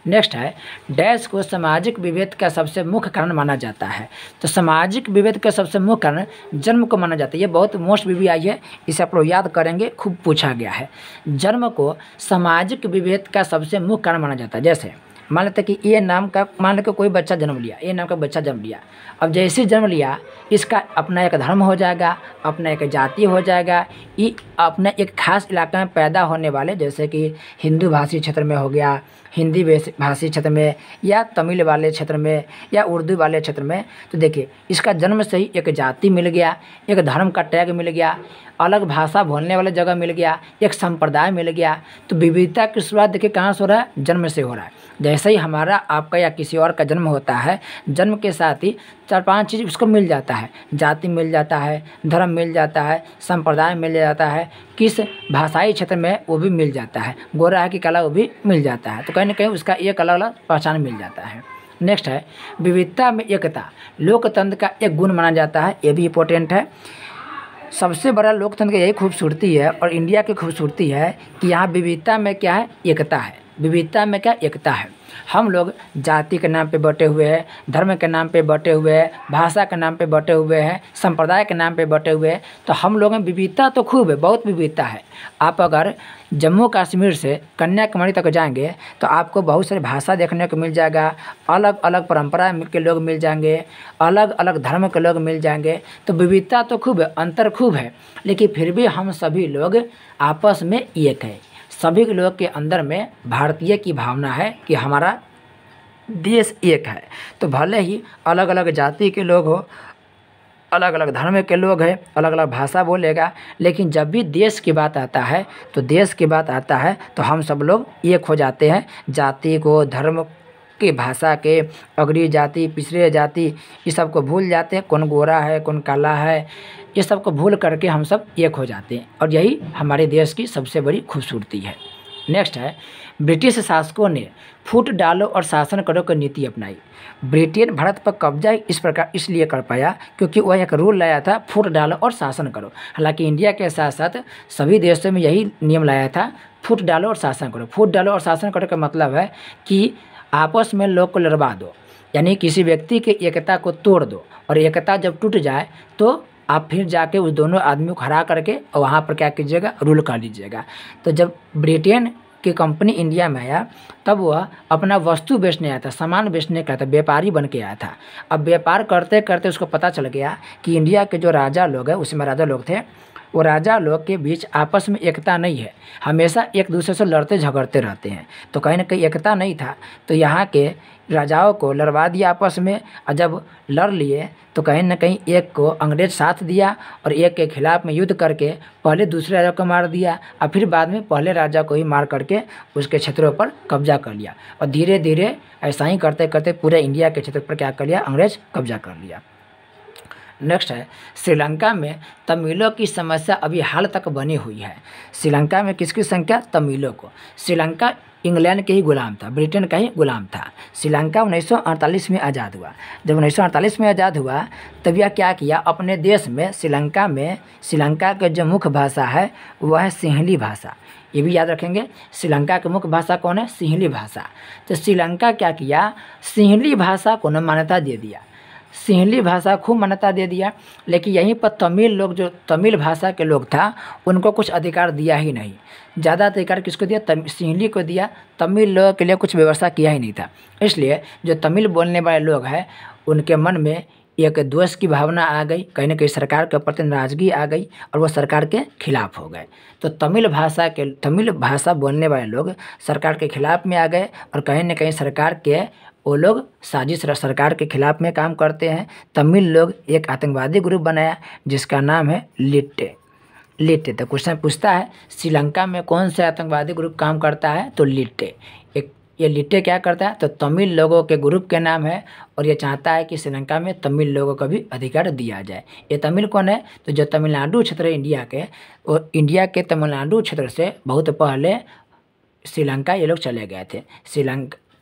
नेक्स्ट है, डैश को सामाजिक विभेद का सबसे मुख्य कारण माना जाता है। तो सामाजिक विभेद का सबसे मुख्य कारण जन्म को माना जाता है। ये बहुत मोस्ट भी आई है, इसे आप लोग याद करेंगे, खूब पूछा गया है। जन्म को सामाजिक विभेद का सबसे मुख्य कारण माना जाता है। जैसे मान लेते कि ये नाम का, मान लेते कोई बच्चा जन्म लिया, ये नाम का बच्चा जन्म लिया। अब जैसे जन्म लिया, इसका अपना एक धर्म हो जाएगा, अपना एक जाति हो जाएगा। ये अपने एक खास इलाके में पैदा होने वाले, जैसे कि हिंदू भाषी क्षेत्र में हो गया, हिंदी भाषी क्षेत्र में, या तमिल वाले क्षेत्र में, या उर्दू वाले क्षेत्र में। तो देखिए इसका जन्म से ही एक जाति मिल गया, एक धर्म का टैग मिल गया, अलग भाषा बोलने वाले जगह मिल गया, एक संप्रदाय मिल गया। तो विविधता की शुरुआत देखिए कहाँ से हो रहा है, जन्म से हो रहा है। जैसे ही हमारा, आपका या किसी और का जन्म होता है, जन्म के साथ ही 4-5 चीज़ उसको मिल जाता है। जाति मिल जाता है, धर्म मिल जाता है, संप्रदाय मिल जाता है, किस भाषाई क्षेत्र में वो भी मिल जाता है, गोरा है कि काला वो भी मिल जाता है। तो कहीं ना कहीं उसका एक अलग अलग पहचान मिल जाता है। नेक्स्ट है, विविधता में एकता लोकतंत्र का एक गुण माना जाता है। ये भी इंपॉर्टेंट है। सबसे बड़ा लोकतंत्र की यही खूबसूरती है और इंडिया की खूबसूरती है कि यहाँ विविधता में क्या है, एकता है। विविधता में क्या, एकता है। हम लोग जाति के नाम पे बटे हुए हैं, धर्म के नाम पे बटे हुए हैं, भाषा के नाम पे बटे हुए हैं, संप्रदाय के नाम पे बटे हुए हैं। तो हम लोगों में विविधता तो खूब है, बहुत विविधता है। आप अगर जम्मू कश्मीर से कन्याकुमारी तक जाएंगे तो आपको बहुत सारी भाषा देखने को मिल जाएगा, अलग अलग परंपरा के लोग मिल जाएंगे, अलग अलग धर्म के लोग मिल जाएंगे। तो विविधता तो खूब है, अंतर खूब है, लेकिन फिर भी हम सभी लोग आपस में एक है। सभी लोग के अंदर में भारतीय की भावना है कि हमारा देश एक है। तो भले ही अलग अलग जाति के लोग हो, अलग अलग धर्म के लोग हैं, अलग अलग भाषा बोलेगा, लेकिन जब भी देश की बात आता है तो हम सब लोग एक हो जाते हैं। जाति को, धर्म के, भाषा के, अग्रणी जाति, पिछड़े जाति, ये सब को भूल जाते हैं। कौन गोरा है, कौन काला है, ये सब को भूल करके हम सब एक हो जाते हैं और यही हमारे देश की सबसे बड़ी खूबसूरती है। नेक्स्ट है, ब्रिटिश शासकों ने फूट डालो और शासन करो की नीति अपनाई। ब्रिटेन भारत पर कब्जा इस प्रकार इसलिए कर पाया क्योंकि वह एक रूल लाया था, फूट डालो और शासन करो। हालांकि इंडिया के साथ साथ सभी देशों में यही नियम लाया था, फूट डालो और शासन करो। फूट डालो और शासन करो का मतलब है कि आपस में लोग को लड़वा दो, यानी किसी व्यक्ति की एकता को तोड़ दो, और एकता जब टूट जाए तो आप फिर जाके उस दोनों आदमियों को हरा करके और वहाँ पर क्या कीजिएगा, रूल कर लीजिएगा। तो जब ब्रिटेन की कंपनी इंडिया में आया तब वह अपना वस्तु बेचने आया था, सामान बेचने का था, व्यापारी बन के आया था। अब व्यापार करते करते उसको पता चल गया कि इंडिया के जो राजा लोग हैं, उसमें राजा लोग थे, वो राजा लोग के बीच आपस में एकता नहीं है, हमेशा एक दूसरे से लड़ते झगड़ते रहते हैं। तो कहीं ना कहीं एकता नहीं था, तो यहाँ के राजाओं को लड़वा दिया आपस में, और जब लड़ लिए तो कहीं ना कहीं एक को अंग्रेज साथ दिया और एक के खिलाफ में युद्ध करके पहले दूसरे राजा को मार दिया और फिर बाद में पहले राजा को ही मार करके उसके क्षेत्रों पर कब्जा कर लिया। और धीरे धीरे ऐसा ही करते करते पूरे इंडिया के क्षेत्र पर क्या कर लिया, अंग्रेज कब्जा कर लिया। नेक्स्ट है, श्रीलंका में तमिलों की समस्या अभी हाल तक बनी हुई है। श्रीलंका में किसकी संख्या, तमिलों को। श्रीलंका इंग्लैंड के ही गुलाम था, ब्रिटेन का ही गुलाम था। श्रीलंका 1948 में आज़ाद हुआ। जब 1948 में आज़ाद हुआ तब यह क्या किया, अपने देश में श्रीलंका के जो मुख्य भाषा है वह है सिंहली भाषा। ये भी याद रखेंगे, श्रीलंका की मुख्य भाषा कौन है, सिंहली भाषा। तो श्रीलंका क्या किया, सिंहली भाषा को न मान्यता दे दिया, सिंहली भाषा खूब मान्यता दे दिया। लेकिन यहीं पर तमिल लोग, जो तमिल भाषा के लोग था, उनको कुछ अधिकार दिया ही नहीं। ज़्यादा अधिकार किसको दिया, सिंहली को दिया, तमिल लोगों के लिए कुछ व्यवस्था किया ही नहीं था। इसलिए जो तमिल बोलने वाले लोग हैं उनके मन में एक द्वेष की भावना आ गई, कहीं ना कहीं सरकार के प्रति नाराजगी आ गई और वो सरकार के खिलाफ हो गए। तो तमिल भाषा बोलने वाले लोग सरकार के खिलाफ में आ गए और कहीं ना कहीं सरकार के वो लोग साजिश सरकार के खिलाफ में काम करते हैं। तमिल लोग एक आतंकवादी ग्रुप बनाया जिसका नाम है लिट्टे। तो क्वेश्चन पूछता है श्रीलंका में कौन से आतंकवादी ग्रुप काम करता है, तो लिट्टे। ये लिट्टे क्या करता है, तो तमिल लोगों के ग्रुप के नाम है और ये चाहता है कि श्रीलंका में तमिल लोगों को भी अधिकार दिया जाए। ये तमिल कौन है, तो जो तमिलनाडु क्षेत्र है इंडिया के, और इंडिया के तमिलनाडु क्षेत्र से बहुत पहले श्रीलंका ये लोग चले गए थे।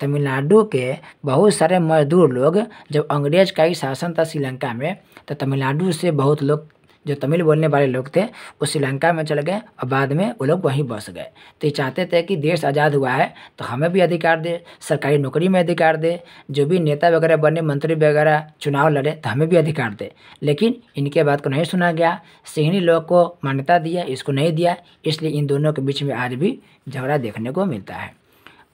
तमिलनाडु के बहुत सारे मजदूर लोग, जब अंग्रेज का ही शासन था श्रीलंका में, तो तमिलनाडु से बहुत लोग जो तमिल बोलने वाले लोग थे वो श्रीलंका में चले गए और बाद में वो लोग वहीं बस गए। तो ये चाहते थे कि देश आज़ाद हुआ है तो हमें भी अधिकार दे, सरकारी नौकरी में अधिकार दे, जो भी नेता वगैरह बने, मंत्री वगैरह चुनाव लड़े तो हमें भी अधिकार दे। लेकिन इनके बात को नहीं सुना गया, सिंहली लोग को मान्यता दिया, इसको नहीं दिया, इसलिए इन दोनों के बीच में आज भी झगड़ा देखने को मिलता है।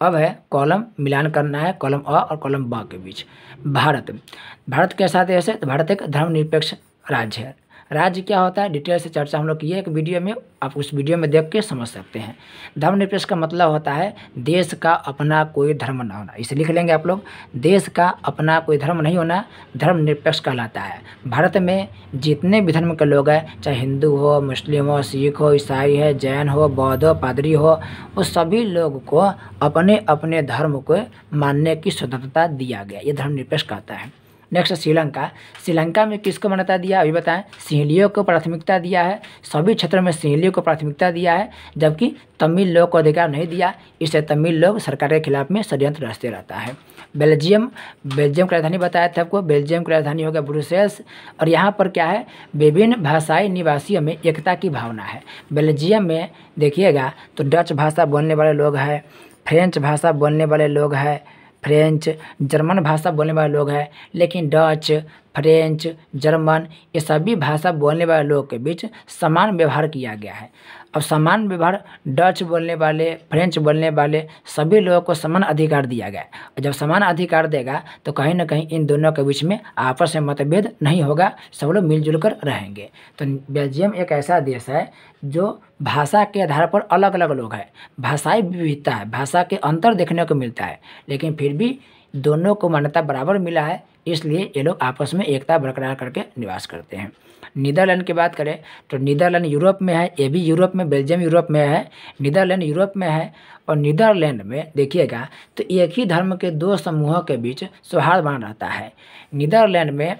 अब है कॉलम मिलान करना है, कॉलम अ और कॉलम ब के बीच। भारत कैसा देश है, तो भारत एक धर्मनिरपेक्ष राज्य है। राज्य क्या होता है, डिटेल से चर्चा हम लोग किए एक वीडियो में, आप उस वीडियो में देख के समझ सकते हैं। धर्मनिरपेक्ष का मतलब होता है देश का अपना कोई धर्म ना होना। इसे लिख लेंगे आप लोग, देश का अपना कोई धर्म नहीं होना धर्मनिरपेक्ष कहलाता है। भारत में जितने भी धर्म के लोग हैं, चाहे हिंदू हो, मुस्लिम हो, सिख हो, ईसाई है, जैन हो, बौद्ध हो, पादरी हो, वो सभी लोग को अपने अपने धर्म को मानने की स्वतंत्रता दिया गया, ये धर्मनिरपेक्ष कहता है। नेक्स्ट श्रीलंका में किसको मान्यता दिया, अभी बताएं, सिंहलियों को प्राथमिकता दिया है, सभी क्षेत्रों में सिंहलियों को प्राथमिकता दिया है, जबकि तमिल लोग को अधिकार नहीं दिया। इससे तमिल लोग सरकार के खिलाफ में षड्यंत्र रचते रहता है। बेल्जियम की राजधानी बताया था आपको, बेल्जियम की राजधानी हो गया ब्रुसेल्स। और यहाँ पर क्या है, विभिन्न भाषाई निवासियों में एकता की भावना है। बेल्जियम में देखिएगा तो डच भाषा बोलने वाले लोग हैं, फ्रेंच भाषा बोलने वाले लोग हैं, जर्मन भाषा बोलने वाले लोग हैं, लेकिन डच, फ्रेंच, जर्मन ये सभी भाषा बोलने वाले लोगों के बीच समान व्यवहार किया गया है। अब समान व्यवहार डच बोलने वाले, फ्रेंच बोलने वाले सभी लोगों को समान अधिकार दिया गया है। और जब समान अधिकार देगा तो कहीं ना कहीं इन दोनों के बीच में आपस में मतभेद नहीं होगा, सब लोग मिलजुल कर रहेंगे। तो बेल्जियम एक ऐसा देश है जो भाषा के आधार पर अलग अलग लोग हैं, भाषाई विविधता है, भाषा के अंतर देखने को मिलता है, लेकिन फिर भी दोनों को मान्यता बराबर मिला है, इसलिए ये लोग आपस में एकता बरकरार करके निवास करते हैं। नीदरलैंड की बात करें तो नीदरलैंड यूरोप में है, ये भी यूरोप में, बेल्जियम यूरोप में है, नीदरलैंड यूरोप में है। और नीदरलैंड में देखिएगा तो एक ही धर्म के दो समूहों के बीच सौहार्द बना रहता है। नीदरलैंड में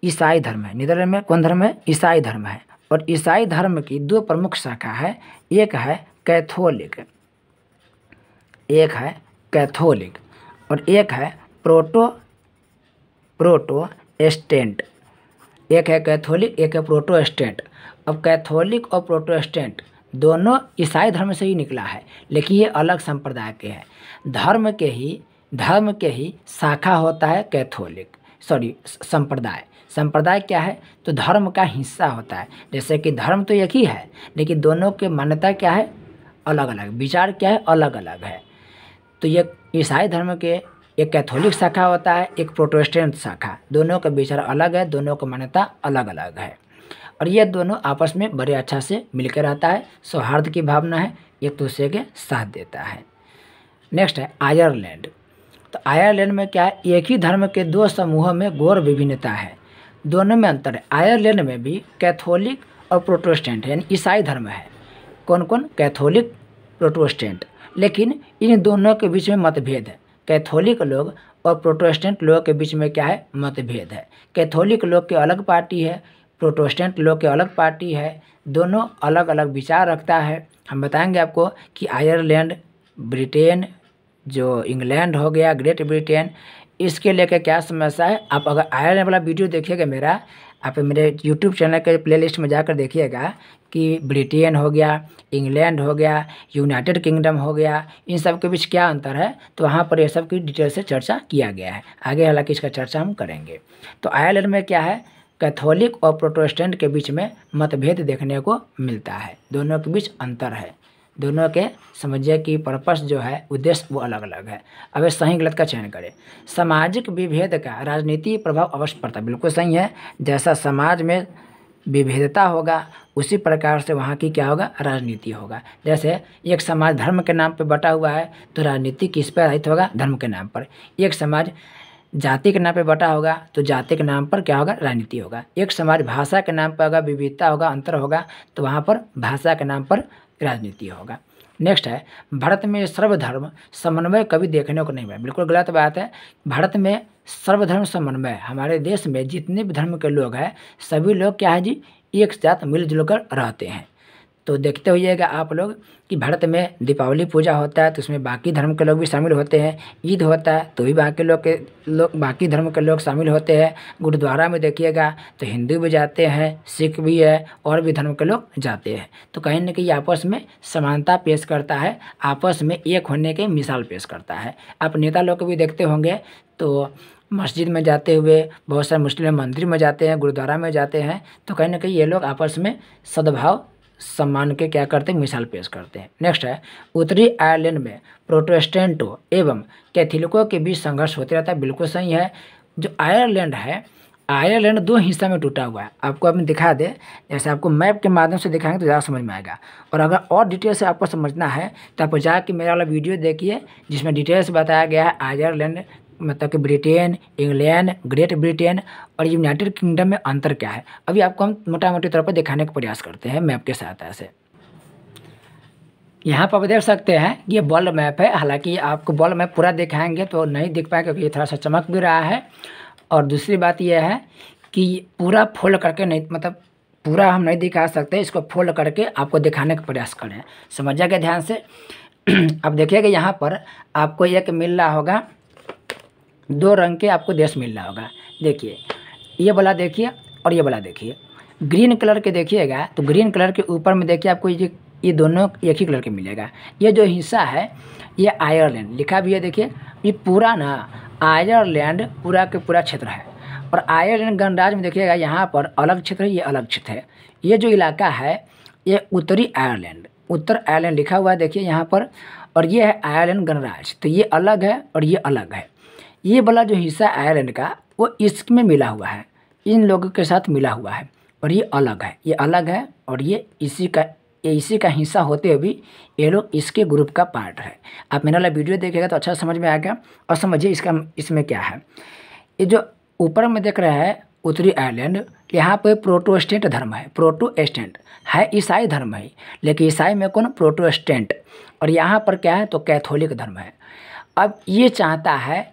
ईसाई धर्म है, नीदरलैंड में कौन धर्म है, ईसाई धर्म है। और ईसाई धर्म की दो प्रमुख शाखा है, एक है कैथोलिक और एक है प्रोटेस्टेंट। एक है कैथोलिक, एक है प्रोटेस्टेंट। अब कैथोलिक और प्रोटेस्टेंट दोनों ईसाई धर्म से ही निकला है, लेकिन ये अलग संप्रदाय के हैं। धर्म के ही शाखा होता है कैथोलिक, संप्रदाय। संप्रदाय क्या है? तो धर्म का हिस्सा होता है। जैसे कि धर्म तो एक ही है, लेकिन दोनों की मान्यता क्या है? अलग अलग, विचार क्या है? अलग अलग है। तो ये ईसाई धर्म के एक कैथोलिक शाखा होता है, एक प्रोटेस्टेंट शाखा। दोनों का विचार अलग है, दोनों की मान्यता अलग अलग है, और ये दोनों आपस में बड़े अच्छा से मिलकर रहता है। सौहार्द की भावना है, एक दूसरे के साथ देता है। नेक्स्ट है आयरलैंड। तो आयरलैंड में क्या है? एक ही धर्म के दो समूहों में घोर विभिन्नता है, दोनों में अंतर है। आयरलैंड में भी कैथोलिक और प्रोटेस्टेंट यानी ईसाई धर्म है। कौन कौन? Catholic, Protestant. लेकिन इन दोनों के बीच में मतभेद है। कैथोलिक लोग और प्रोटेस्टेंट लोग के बीच में क्या है? मतभेद है। कैथोलिक लोग की अलग पार्टी है, प्रोटेस्टेंट लोग की अलग पार्टी है। दोनों अलग अलग विचार रखता है। हम बताएंगे आपको कि आयरलैंड, ब्रिटेन, जो इंग्लैंड हो गया, ग्रेट ब्रिटेन, इसके लेकर क्या समस्या है। आप अगर आयरलैंड वाला वीडियो देखिएगा मेरा, आप मेरे यूट्यूब चैनल के प्लेलिस्ट में जाकर देखिएगा कि ब्रिटेन हो गया, इंग्लैंड हो गया, यूनाइटेड किंगडम हो गया, इन सब के बीच क्या अंतर है। तो वहाँ पर ये सब की डिटेल से चर्चा किया गया है। आगे हालांकि इसका चर्चा हम करेंगे। तो आयरलैंड में क्या है? कैथोलिक और प्रोटेस्टेंट के बीच में मतभेद देखने को मिलता है, दोनों के बीच अंतर है। दोनों के समझिए कि पर्पस जो है, उद्देश्य वो अलग अलग है। अब ये सही गलत का चयन करें। सामाजिक विभेद का राजनीतिक प्रभाव अवश्य पड़ता है, बिल्कुल सही है। जैसा समाज में विभेदता होगा उसी प्रकार से वहाँ की क्या होगा? राजनीति होगा। जैसे एक समाज धर्म के नाम पर बटा हुआ है तो राजनीति किस पर आधारित होगा? धर्म के नाम पर। एक समाज जाति के नाम पे बटा होगा तो जाति के नाम पर क्या होगा? राजनीति होगा। एक समाज भाषा के नाम पर अगर विविधता होगा, अंतर होगा, तो वहाँ पर भाषा के नाम पर राजनीति होगा। नेक्स्ट है भारत में सर्वधर्म समन्वय कभी देखने को नहीं मिला, बिल्कुल गलत बात है। भारत में सर्वधर्म समन्वय, हमारे देश में जितने भी धर्म के लोग हैं सभी लोग क्या है जी? एक साथ मिलजुल कर रहते हैं। तो देखते होइएगा आप लोग कि भारत में दीपावली पूजा होता है तो उसमें बाकी धर्म के लोग भी शामिल होते हैं। ईद होता है तो भी बाकी धर्म के लोग शामिल होते हैं। गुरुद्वारा में देखिएगा तो हिंदू भी जाते हैं, सिख भी है, और भी धर्म के लोग जाते हैं। तो कहीं ना कहीं आपस में समानता पेश करता है, आपस में एक होने की मिसाल पेश करता है। आप नेता लोग को भी देखते होंगे तो मस्जिद में जाते हुए, बहुत सारे मुस्लिम मंदिर में जाते हैं, गुरुद्वारा में जाते हैं, तो कहीं ना कहीं ये लोग आपस में सद्भाव सम्मान के क्या करते हैं? मिसाल पेश करते हैं। नेक्स्ट है उत्तरी आयरलैंड में प्रोटेस्टेंटों एवं कैथोलिकों के बीच संघर्ष होते रहता है, बिल्कुल सही है। जो आयरलैंड है, आयरलैंड दो हिस्सा में टूटा हुआ है। आपको अब दिखा दे, जैसे आपको मैप के माध्यम से दिखाएंगे तो ज़्यादा समझ में आएगा। और अगर और डिटेल से आपको समझना है तो आप जाके मेरा वाला वीडियो देखिए जिसमें डिटेल से बताया गया है आयरलैंड मतलब कि ब्रिटेन, इंग्लैंड, ग्रेट ब्रिटेन और यूनाइटेड किंगडम में अंतर क्या है। अभी आपको हम मोटा मोटी तौर पर दिखाने का प्रयास करते हैं मैप के सहायता से। यहाँ पर आप देख सकते हैं ये वर्ल्ड मैप है। हालांकि आपको वर्ल्ड मैप पूरा दिखाएंगे तो नहीं दिख पाएगा क्योंकि ये थोड़ा सा चमक भी रहा है। और दूसरी बात यह है कि पूरा फोल्ड करके नहीं, मतलब पूरा हम नहीं दिखा सकते, इसको फोल्ड करके आपको दिखाने का प्रयास करें। समझिएगा ध्यान से। अब देखिएगा यहाँ पर आपको एक मिल रहा होगा, दो रंग के आपको देश मिल रहा होगा। देखिए ये वाला देखिए और ये वाला देखिए। ग्रीन कलर के देखिएगा तो ग्रीन कलर के ऊपर में देखिए आपको ये दोनों एक ही कलर के मिलेगा। ये जो हिस्सा है ये आयरलैंड लिखा भी है। देखिए ये पूरा ना आयरलैंड पूरा के पूरा क्षेत्र है। और आयरलैंड गणराज्य में देखिएगा यहाँ पर अलग क्षेत्र है, ये अलग क्षेत्र है। ये जो इलाका है ये उत्तरी आयरलैंड, उत्तर आयरलैंड लिखा हुआ है देखिए यहाँ पर। और ये है आयरलैंड गणराज्य, तो ये अलग है और ये अलग है। ये वाला जो हिस्सा आयरलैंड का वो इसमें मिला हुआ है, इन लोगों के साथ मिला हुआ है। और ये अलग है, ये अलग है और ये इसी का हिस्सा होते हुए भी ये लोग इसके ग्रुप का पार्ट है। आप मेरा वाला वीडियो देखेगा तो अच्छा समझ में आएगा। और समझिए इसमें क्या है। ये जो ऊपर में देख रहे हैं उत्तरी आयरलैंड, यहाँ पे प्रोटेस्टेंट धर्म है। प्रोटेस्टेंट है ईसाई धर्म है, लेकिन ईसाई में कौन? प्रोटेस्टेंट। और यहाँ पर क्या है? तो कैथोलिक धर्म है। अब ये चाहता है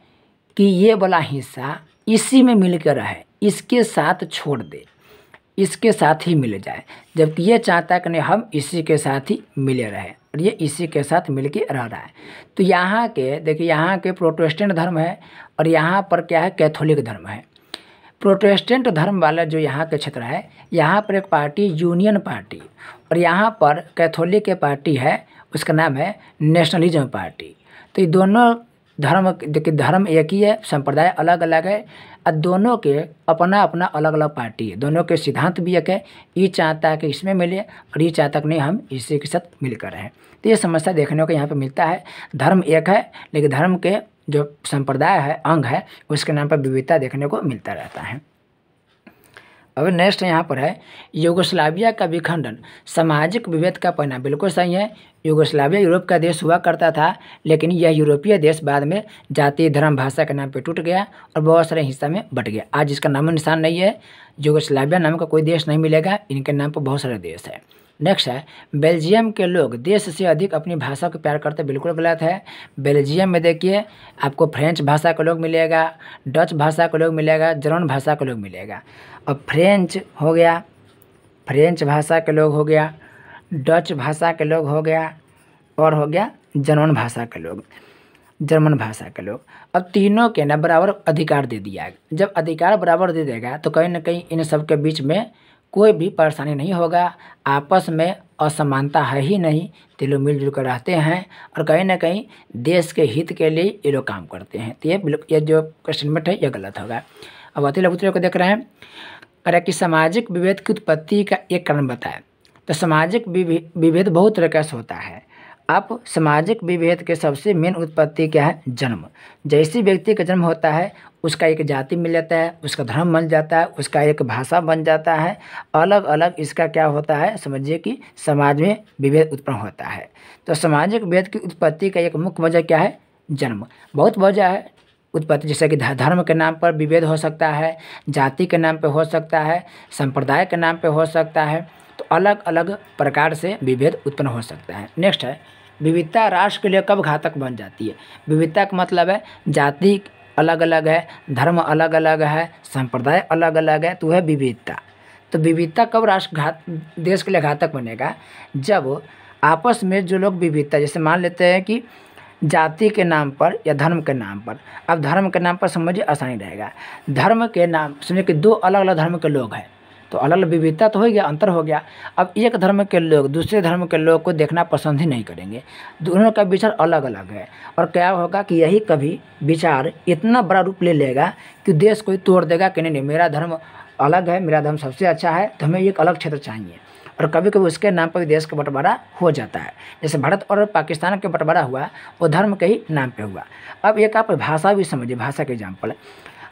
कि ये वाला हिस्सा इसी में मिल कर रहे, इसके साथ छोड़ दे, इसके साथ ही मिल जाए। जबकि ये चाहता है कि नहीं हम इसी के साथ ही मिले रहे, और ये इसी के साथ मिल के रह रहा है। तो यहाँ के देखिए, यहाँ के प्रोटेस्टेंट धर्म है और यहाँ पर क्या है? कैथोलिक धर्म है। प्रोटेस्टेंट धर्म वाला जो यहाँ के क्षेत्र है, यहाँ पर एक पार्टी यूनियन पार्टी और यहाँ पर कैथोलिक पार्टी है, उसका नाम है नेशनलिज्म पार्टी। तो ये दोनों धर्म, देखिए धर्म एक ही है, संप्रदाय अलग अलग है, और दोनों के अपना अपना अलग अलग पार्टी है, दोनों के सिद्धांत भी एक है। ये चाहता है कि इसमें मिले और ये चाहता कि नहीं हम इसी के साथ मिलकर रहें। तो ये समस्या देखने को यहाँ पे मिलता है। धर्म एक है लेकिन धर्म के जो संप्रदाय है, अंग है, उसके नाम पर विविधता देखने को मिलता रहता है। अब नेक्स्ट यहाँ पर है यूगोस्लाविया का विखंडन सामाजिक विभेद का परिणाम। बिल्कुल सही है। यूगोस्लाविया यूरोप का देश हुआ करता था, लेकिन यह यूरोपीय देश बाद में जाति धर्म भाषा के नाम पर टूट गया और बहुत सारे हिस्सा में बट गया। आज इसका नामो निशान नहीं है, यूगोस्लाविया नाम का कोई देश नहीं मिलेगा, इनके नाम पर बहुत सारे देश है। नेक्स्ट है बेल्जियम के लोग देश से अधिक अपनी भाषा को प्यार करते। बिल्कुल गलत है। बेल्जियम में देखिए आपको फ्रेंच भाषा के लोग मिलेगा, डच भाषा के लोग मिलेगा, जर्मन भाषा के लोग मिलेगा। अब फ्रेंच हो गया, फ्रेंच भाषा के लोग हो गया, डच भाषा के लोग हो गया, और हो गया जर्मन भाषा के लोग, जर्मन भाषा के लोग। अब तीनों के ना बराबर अधिकार दे दिया। जब अधिकार बराबर दे देगा तो कहीं ना कहीं इन सब के बीच में कोई भी परेशानी नहीं होगा, आपस में असमानता है ही नहीं, तो लोग मिलजुल कर रहते हैं और कहीं ना कहीं देश के हित के लिए ये लोग काम करते हैं। तो ये जो स्टेटमेंट है ये गलत होगा। अब अतिल उत्तरों को देख रहे हैं, कह रहा है कि सामाजिक विभेद की उत्पत्ति का एक कारण बताएं। तो सामाजिक विभेद बहुत तरह से होता है। अब सामाजिक विभेद के सबसे मेन उत्पत्ति क्या है? जन्म। जैसे व्यक्ति का जन्म होता है उसका एक जाति मिल जाता है, उसका धर्म बन जाता है, उसका एक भाषा बन जाता है, अलग अलग इसका क्या होता है, समझिए कि समाज में विभेद उत्पन्न होता है। तो सामाजिक विभेद की उत्पत्ति का एक मुख्य वजह क्या है? जन्म। बहुत वजह है उत्पत्ति, जैसे कि धर्म के नाम पर विभेद हो सकता है, जाति के नाम पर हो सकता है, संप्रदाय के नाम पर हो सकता है। तो अलग अलग प्रकार से विभेद उत्पन्न हो सकता है। नेक्स्ट है विविधता राष्ट्र के लिए कब घातक बन जाती है? विविधता का मतलब है जाति अलग अलग है, धर्म अलग अलग है, संप्रदाय अलग अलग है, तो वह विविधता। तो विविधता कब देश के लिए घातक बनेगा? जब आपस में जो लोग विविधता, जैसे मान लेते हैं कि जाति के नाम पर या धर्म के नाम पर, अब धर्म के नाम पर समझिए आसानी रहेगा, धर्म के नाम समझिए कि दो अलग अलग धर्म के लोग हैं तो अलग अलग विविधता तो हो गया, अंतर हो गया। अब एक धर्म के लोग दूसरे धर्म के लोग को देखना पसंद ही नहीं करेंगे, दोनों का विचार अलग अलग है। और क्या होगा कि यही कभी विचार इतना बड़ा रूप ले लेगा कि देश कोई तोड़ देगा कि नहीं मेरा धर्म अलग है, मेरा धर्म सबसे अच्छा है, तो हमें एक अलग क्षेत्र चाहिए। और कभी कभी उसके नाम पर देश का बंटवारा हो जाता है। जैसे भारत और पाकिस्तान का बंटवारा हुआ वो धर्म के ही नाम पे हुआ। अब एक आप भाषा भी समझिए, भाषा के एग्जाम्पल।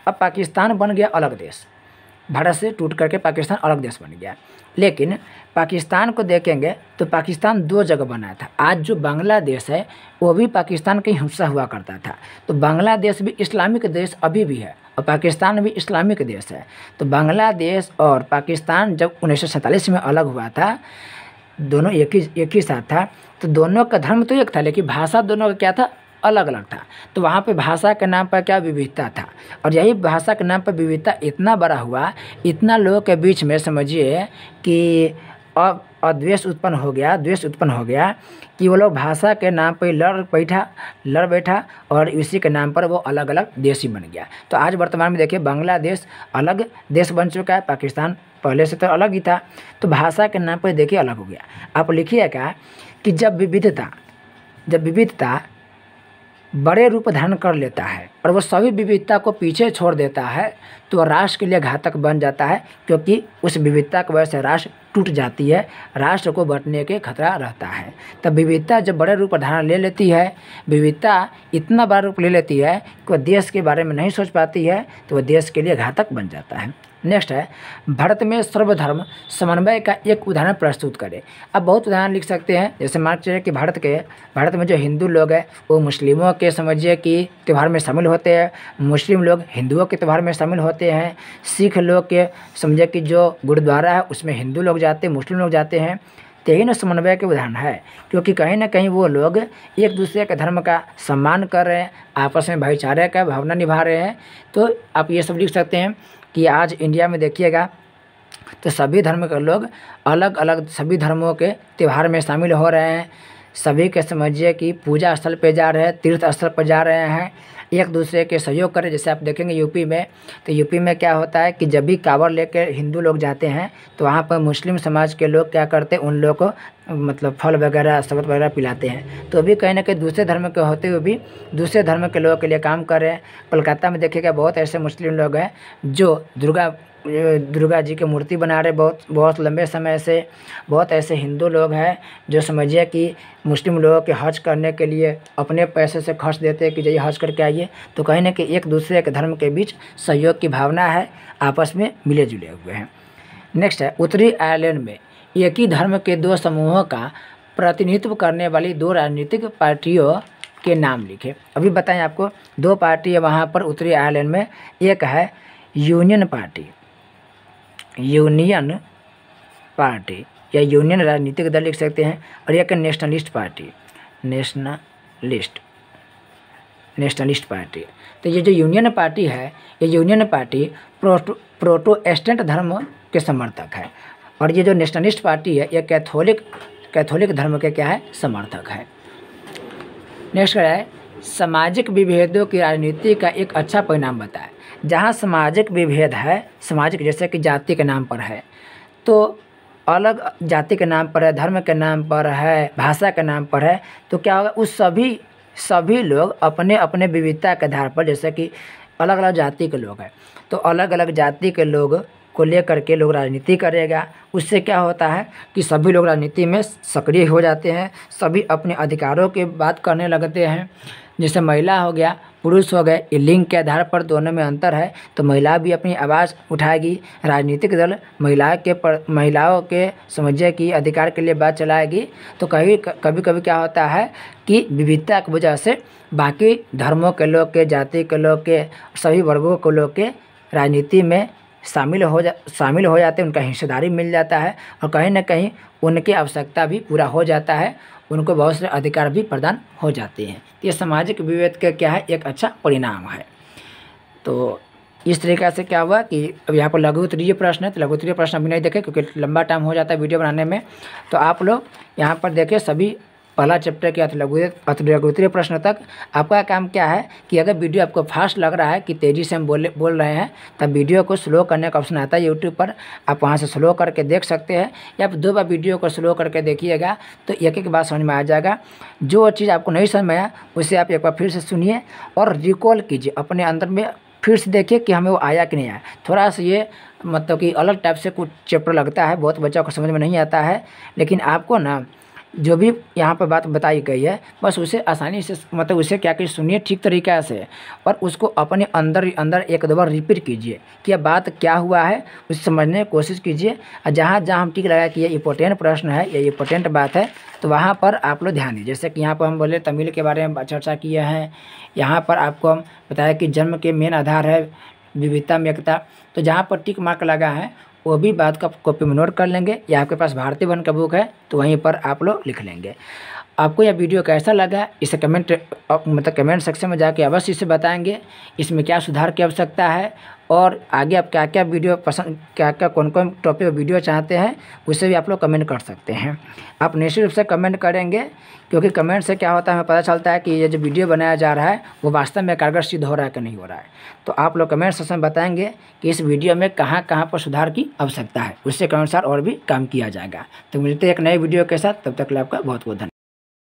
अब पाकिस्तान बन गया अलग देश, भारत से टूट करके पाकिस्तान अलग देश बन गया, लेकिन पाकिस्तान को देखेंगे तो पाकिस्तान दो जगह बना था। आज जो बांग्लादेश है वो भी पाकिस्तान का हिस्सा हुआ करता था। तो बांग्लादेश भी इस्लामिक देश अभी भी है और पाकिस्तान भी इस्लामिक देश है। तो बांग्लादेश और पाकिस्तान जब 1947 में अलग हुआ था, दोनों एक ही साथ था, तो दोनों का धर्म तो एक था लेकिन भाषा दोनों का क्या था? अलग अलग था। तो वहाँ पे भाषा के नाम पर क्या विविधता था, और यही भाषा के नाम पर विविधता इतना बड़ा हुआ, इतना लोगों के बीच में समझिए कि अब द्वेष उत्पन्न हो गया, द्वेष उत्पन्न हो गया कि वो लोग भाषा के नाम पर लड़ बैठा और इसी के नाम पर वो अलग अलग देश ही बन गया। तो आज वर्तमान में देखिए बांग्लादेश अलग देश बन चुका है, पाकिस्तान पहले से तो अलग ही था। तो भाषा के नाम पर देखिए अलग हो गया। आप लिखिए क्या कि जब विविधता बड़े रूप धारण कर लेता है और वो सभी विविधता को पीछे छोड़ देता है तो राष्ट्र के लिए घातक बन जाता है, क्योंकि उस विविधता की वजह से राष्ट्र टूट जाती है, राष्ट्र को बंटने के खतरा रहता है। तब विविधता जब बड़े रूप धारण ले लेती है, विविधता इतना बड़ा रूप ले लेती है कि वह देश के बारे में नहीं सोच पाती है, तो वह देश के लिए घातक बन जाता है। नेक्स्ट है भारत में सर्वधर्म समन्वय का एक उदाहरण प्रस्तुत करें। अब बहुत उदाहरण लिख सकते हैं, जैसे मान लीजिए कि भारत में जो हिंदू लोग हैं वो मुस्लिमों के समझिए कि त्यौहार में शामिल होते हैं, मुस्लिम लोग हिंदुओं के त्यौहार में शामिल होते हैं, सिख लोग के समझिए कि जो गुरुद्वारा है उसमें हिंदू लोग जाते हैं, मुस्लिम लोग जाते हैं। तो यही ना समन्वय के उदाहरण है, क्योंकि कहीं ना कहीं वो लोग एक दूसरे के धर्म का सम्मान कर रहे हैं, आपस में भाईचारे का भावना निभा रहे हैं। तो आप ये सब लिख सकते हैं कि आज इंडिया में देखिएगा तो सभी धर्म के लोग अलग अलग सभी धर्मों के त्यौहार में शामिल हो रहे हैं, सभी के समझिए कि पूजा स्थल पे जा रहे हैं, तीर्थ स्थल पर जा रहे हैं, एक दूसरे के सहयोग करें। जैसे आप देखेंगे यूपी में, तो यूपी में क्या होता है कि जब भी कांवड़ लेकर हिंदू लोग जाते हैं तो वहाँ पर मुस्लिम समाज के लोग क्या करते हैं, उन लोग को मतलब फल वगैरह शरबत वगैरह पिलाते हैं। तो अभी कहीं ना कहीं दूसरे धर्म के होते हुए भी दूसरे धर्म के लोगों के लिए काम कर रहे हैं। कोलकाता में देखिएगा बहुत ऐसे मुस्लिम लोग हैं जो दुर्गा जी की मूर्ति बना रहे बहुत लंबे समय से। बहुत ऐसे हिंदू लोग हैं जो समझिए कि मुस्लिम लोगों के हज करने के लिए अपने पैसे से खर्च देते हैं कि जाइए हज करके आइए। तो कहीं ना कहीं एक दूसरे के धर्म के बीच सहयोग की भावना है, आपस में मिले जुले हुए हैं। नेक्स्ट है, उत्तरी आयरलैंड में एक ही धर्म के दो समूहों का प्रतिनिधित्व करने वाली दो राजनीतिक पार्टियों के नाम लिखे। अभी बताएं आपको, दो पार्टी है वहाँ पर उत्तरी आयरलैंड में। एक है यूनियन पार्टी या यूनियन राजनीतिक दल लिख सकते हैं, और एक नेशनलिस्ट पार्टी, नेशनलिस्ट पार्टी। तो ये जो यूनियन पार्टी है, ये यूनियन पार्टी प्रोटेस्टेंट धर्म के समर्थक है, और ये जो नेशनलिस्ट पार्टी है ये कैथोलिक धर्म के क्या है, समर्थक है। नेक्स्ट है, सामाजिक विभेदों की राजनीति का एक अच्छा परिणाम बताएं। जहाँ सामाजिक विभेद है, सामाजिक जैसे कि जाति के नाम पर है, तो अलग जाति के नाम पर है, धर्म के नाम पर है, भाषा के नाम पर है, तो क्या होगा, उस सभी लोग अपने अपने विविधता के आधार पर, जैसे कि अलग अलग जाति के लोग हैं तो अलग अलग जाति के लोग को लेकर के लोग राजनीति करेगा। उससे क्या होता है कि सभी लोग राजनीति में सक्रिय हो जाते हैं, सभी अपने अधिकारों की बात करने लगते हैं। जैसे महिला हो गया, पुरुष हो गए, ये लिंग के आधार पर दोनों में अंतर है, तो महिला भी अपनी आवाज़ उठाएगी। राजनीतिक दल महिलाओं के समझिए कि अधिकार के लिए बात चलाएगी। तो कभी कभी क्या होता है कि विविधता की वजह से बाकी धर्मों के लोग के, जाति के लोग के, सभी वर्गों के लोग के राजनीति में शामिल हो जाते हैं, उनका हिस्सेदारी मिल जाता है, और कहीं ना कहीं उनकी आवश्यकता भी पूरा हो जाता है, उनको बहुत से अधिकार भी प्रदान हो जाते हैं। तो ये सामाजिक विभेद का क्या है, एक अच्छा परिणाम है। तो इस तरीक़े से क्या हुआ कि अब यहाँ पर लघु उत्तरीय प्रश्न है, तो लघु उत्तरीय प्रश्न अभी नहीं देखे क्योंकि लंबा टाइम हो जाता है वीडियो बनाने में। तो आप लोग यहाँ पर देखें सभी पहला चैप्टर के लघु उत्तरीय प्रश्न तक। आपका काम क्या है कि अगर वीडियो आपको फास्ट लग रहा है कि तेज़ी से हम बोल रहे हैं, तब वीडियो को स्लो करने का ऑप्शन आता है यूट्यूब पर, आप वहां से स्लो करके देख सकते हैं, या आप 2 बार वीडियो को स्लो करके देखिएगा तो एक बात समझ में आ जाएगा। जो चीज़ आपको नहीं समझ में आया उसे आप एक बार फिर से सुनिए और रिकॉल कीजिए अपने अंदर में, फिर से देखिए कि हमें वो आया कि नहीं आया। थोड़ा सा ये मतलब कि अलग टाइप से कुछ चैप्टर लगता है, बहुत बच्चों को समझ में नहीं आता है, लेकिन आपको ना जो भी यहाँ पर बात बताई गई है बस उसे आसानी से मतलब उसे क्या कि सुनिए ठीक तरीक़े से, और उसको अपने अंदर एक दो बार रिपीट कीजिए कि यह बात क्या हुआ है, उसे समझने की कोशिश कीजिए। और जहाँ हम ठीक लगा कि ये इम्पोर्टेंट प्रश्न है, ये इम्पोर्टेंट बात है, तो वहाँ पर आप लोग ध्यान दीजिए। जैसे कि यहाँ पर हम बोले तमिल के बारे में चर्चा किए हैं, यहाँ पर आपको हम बताया कि जन्म के मेन आधार है विविधता में एकता। तो जहाँ पर टिक मार्क लगा है वो भी बात का कॉपी में नोट कर लेंगे, या आपके पास भारतीय वन का बुक है तो वहीं पर आप लोग लिख लेंगे। आपको यह वीडियो कैसा लगा इसे कमेंट सेक्शन में जाके अवश्य इसे बताएंगे, इसमें क्या सुधार की आवश्यकता है, और आगे आप क्या क्या वीडियो पसंद, क्या कौन टॉपिक वीडियो चाहते हैं उसे भी आप लोग कमेंट कर सकते हैं। आप निश्चित रूप से कमेंट करेंगे, क्योंकि कमेंट से क्या होता है हमें पता चलता है कि ये जो वीडियो बनाया जा रहा है वो वास्तव में कारगर सिद्ध हो रहा है कि नहीं हो रहा है। तो आप लोग कमेंट सेक्शन में बताएंगे कि इस वीडियो में कहाँ पर सुधार की आवश्यकता है, उससे के अनुसार और भी काम किया जाएगा। तो मिलते हैं एक नए वीडियो के साथ, तब तक के लिए आपका बहुत बहुत धन्यवाद।